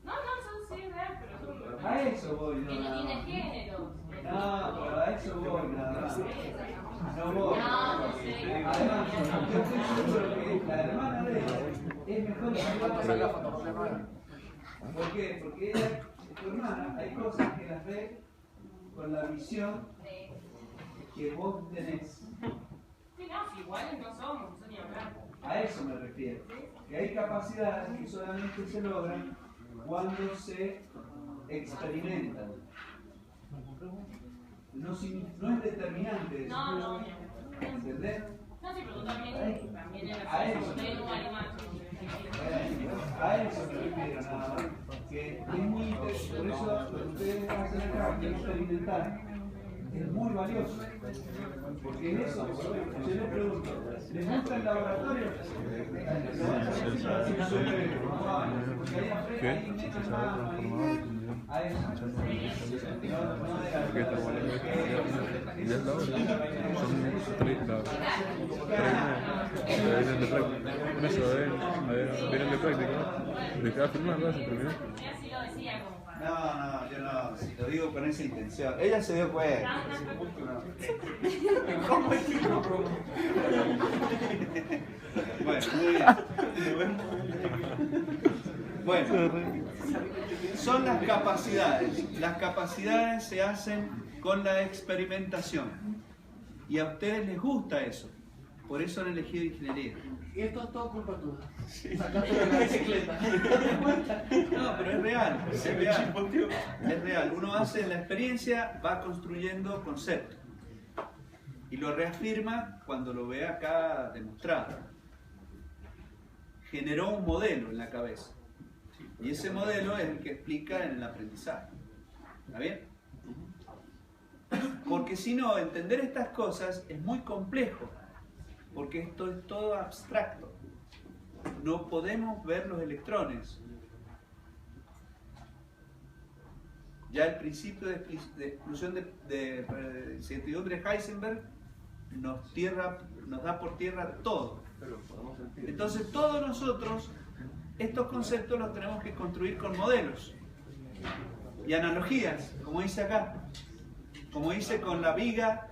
No, eso sí es real, pero A eso voy, que no nada tiene más. género. No, pero a eso voy, nada más. No voy. No sé. Además, yo estoy seguro que la hermana de ella es mejor que la otra. ¿Por qué? Porque ella, tu hermana, hay cosas que las ve con la visión que vos tenés. Sí, no, si iguales no somos, eso ni hablar. A eso me refiero. Que hay capacidades que solamente se logran cuando se experimentan. No es determinante eso. No, ¿Entendés? no, sí, pero tú también en la A eso. sociedad un animal. A eso me refiero nada más. Que es muy interesante. Por eso lo que ustedes hacen acá, que es experimentar, es muy valioso. Porque en eso, yo les pregunto, ¿les gusta el laboratorio? Porque ahí meten mano ahí. A eso. Vienen de práctica. Dejaba filmar, ¿no? Se terminó. Ella sí lo decía como para. No, yo no, si lo digo con esa intención. Ella se dio cuenta. Bueno, muy bien. Bueno, son las capacidades. Las capacidades se hacen con la experimentación. Y a ustedes les gusta eso. Por eso han elegido ingeniería. Y esto es todo culpa tuya. Sacaste de la bicicleta. No, pero es real, es real. Es real. Uno hace la experiencia, va construyendo conceptos. Y lo reafirma cuando lo ve acá demostrado. Generó un modelo en la cabeza. Y ese modelo es el que explica en el aprendizaje. ¿Está bien? Porque si no, entender estas cosas es muy complejo. Porque esto es todo abstracto. No podemos ver los electrones. Ya el principio de exclusión de incertidumbre de Heisenberg nos da por tierra todo. Entonces todos nosotros estos conceptos los tenemos que construir con modelos y analogías, como dice acá, como dice con la viga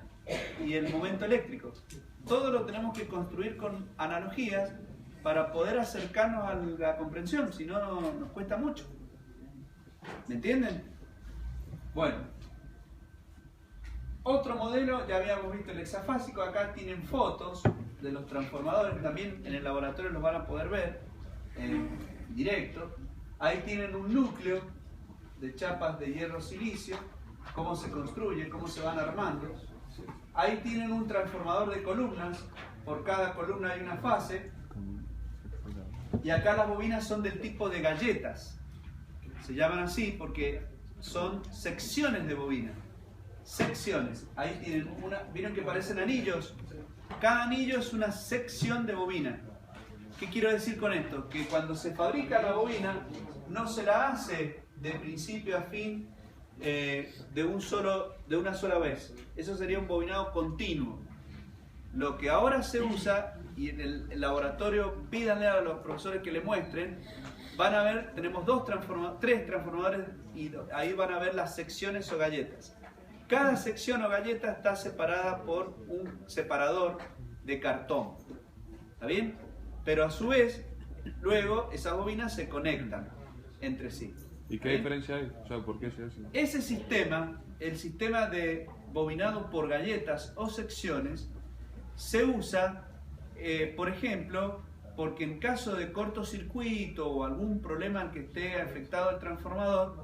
y el momento eléctrico. todo lo tenemos que construir con analogías para poder acercarnos a la comprensión, si no nos cuesta mucho. ¿Me entienden? Bueno, otro modelo, ya habíamos visto el hexafásico, acá tienen fotos de los transformadores, también en el laboratorio los van a poder ver en directo. Ahí tienen un núcleo de chapas de hierro silicio, cómo se construye, cómo se van armando. Ahí tienen un transformador de columnas, por cada columna hay una fase. Y acá las bobinas son del tipo de galletas. Se llaman así porque son secciones de bobina. Secciones. Ahí tienen una. ¿Vieron que parecen anillos? Cada anillo es una sección de bobina. ¿Qué quiero decir con esto? Que cuando se fabrica la bobina, no se la hace de principio a fin de una sola vez. Eso sería un bobinado continuo. Lo que ahora se usa, y en el laboratorio pídanle a los profesores que le muestren, van a ver, tenemos tres transformadores y ahí van a ver las secciones o galletas. Cada sección o galleta está separada por un separador de cartón. ¿Está bien? Pero a su vez, luego esas bobinas se conectan entre sí. ¿Y qué diferencia hay? O sea, ¿por qué se hace? Ese sistema, el sistema de bobinado por galletas o secciones, se usa, por ejemplo, porque en caso de cortocircuito o algún problema en que esté afectado el transformador,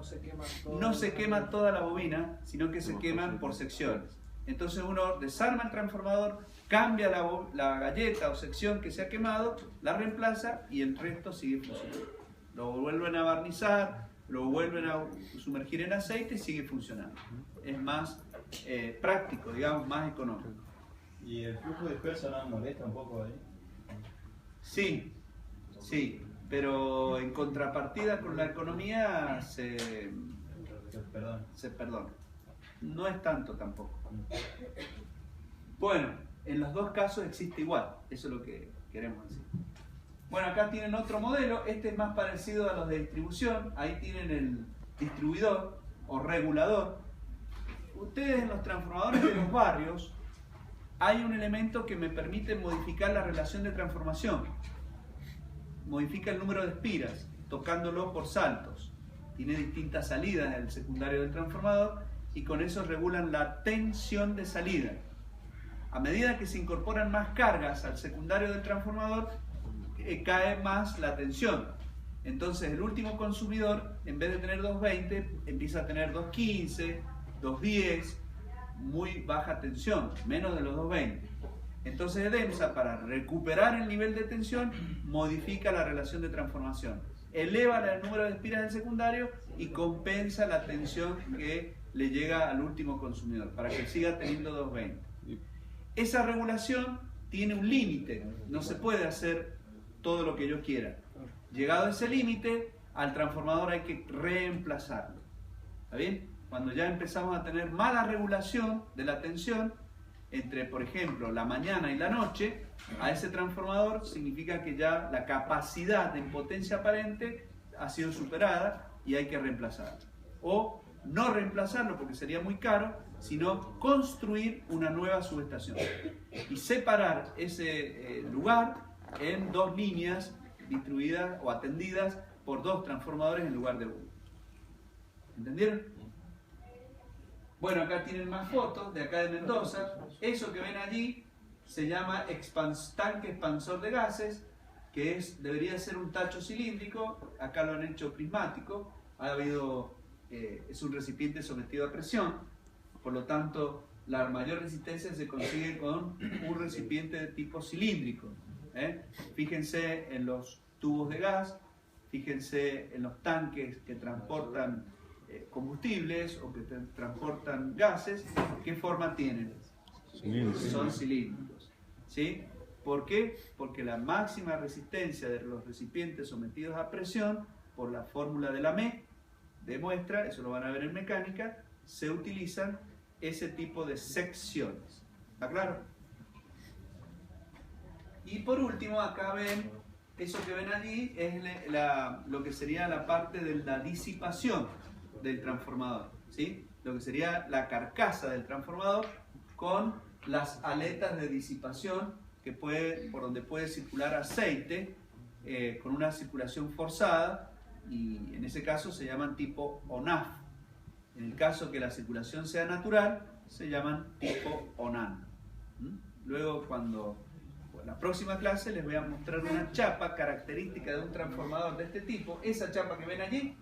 no se quema toda la bobina, sino que se queman por secciones. Entonces uno desarma el transformador, cambia la galleta o sección que se ha quemado, la reemplaza y el resto sigue funcionando. Lo vuelven a barnizar, lo vuelven a sumergir en aceite y sigue funcionando. Es más práctico, digamos, más económico. ¿Y el flujo disperso no molesta un poco ahí? Sí, sí, pero en contrapartida con la economía se perdona. No es tanto tampoco. Bueno, en los dos casos existe igual, eso es lo que queremos decir. Bueno, acá tienen otro modelo, este es más parecido a los de distribución, ahí tienen el distribuidor o regulador. Ustedes en los transformadores de los barrios hay un elemento que me permite modificar la relación de transformación. Modifica el número de espiras, tocándolo por saltos. Tiene distintas salidas en el secundario del transformador y con eso regulan la tensión de salida. A medida que se incorporan más cargas al secundario del transformador, cae más la tensión. Entonces el último consumidor, en vez de tener 220, empieza a tener 215, 210, muy baja tensión, menos de los 220. Entonces EDEMSA, para recuperar el nivel de tensión, modifica la relación de transformación. Eleva el número de espiras del secundario y compensa la tensión que le llega al último consumidor, para que siga teniendo 220. Esa regulación tiene un límite, no se puede hacer todo lo que yo quiera. Llegado a ese límite, al transformador hay que reemplazarlo. ¿Está bien? Cuando ya empezamos a tener mala regulación de la tensión entre, por ejemplo, la mañana y la noche, a ese transformador significa que ya la capacidad de impotencia aparente ha sido superada y hay que reemplazarlo. O no reemplazarlo porque sería muy caro, sino construir una nueva subestación y separar ese lugar en dos líneas distribuidas o atendidas por dos transformadores en lugar de uno. ¿Entendieron? Bueno, acá tienen más fotos de acá de Mendoza. Eso que ven allí se llama tanque expansor de gases, que debería ser un tacho cilíndrico. Acá lo han hecho prismático. Es un recipiente sometido a presión. Por lo tanto, la mayor resistencia se consigue con un recipiente de tipo cilíndrico. Fíjense en los tubos de gas, fíjense en los tanques que transportan combustibles o que transportan gases. ¿Qué forma tienen? Son cilíndricos. ¿Sí? ¿Por qué? Porque la máxima resistencia de los recipientes sometidos a presión, por la fórmula de la ME, demuestra, eso lo van a ver en mecánica, se utilizan ese tipo de secciones. ¿Está claro? Y por último, acá ven, eso que ven allí es lo que sería la parte de la disipación del transformador, ¿sí? Lo que sería la carcasa del transformador con las aletas de disipación por donde puede circular aceite con una circulación forzada, y en ese caso se llaman tipo ONAF. En el caso que la circulación sea natural, se llaman tipo ONAN. Luego, en la próxima clase les voy a mostrar una chapa característica de un transformador de este tipo. Esa chapa que ven allí,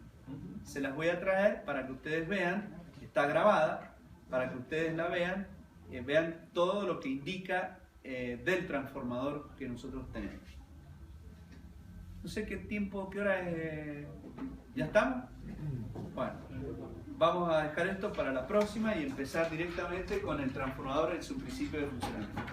se las voy a traer para que ustedes vean, está grabada, para que ustedes la vean, vean todo lo que indica del transformador que nosotros tenemos. No sé qué tiempo, qué hora es. ¿Ya estamos? Bueno, vamos a dejar esto para la próxima y empezar directamente con el transformador en su principio de funcionamiento.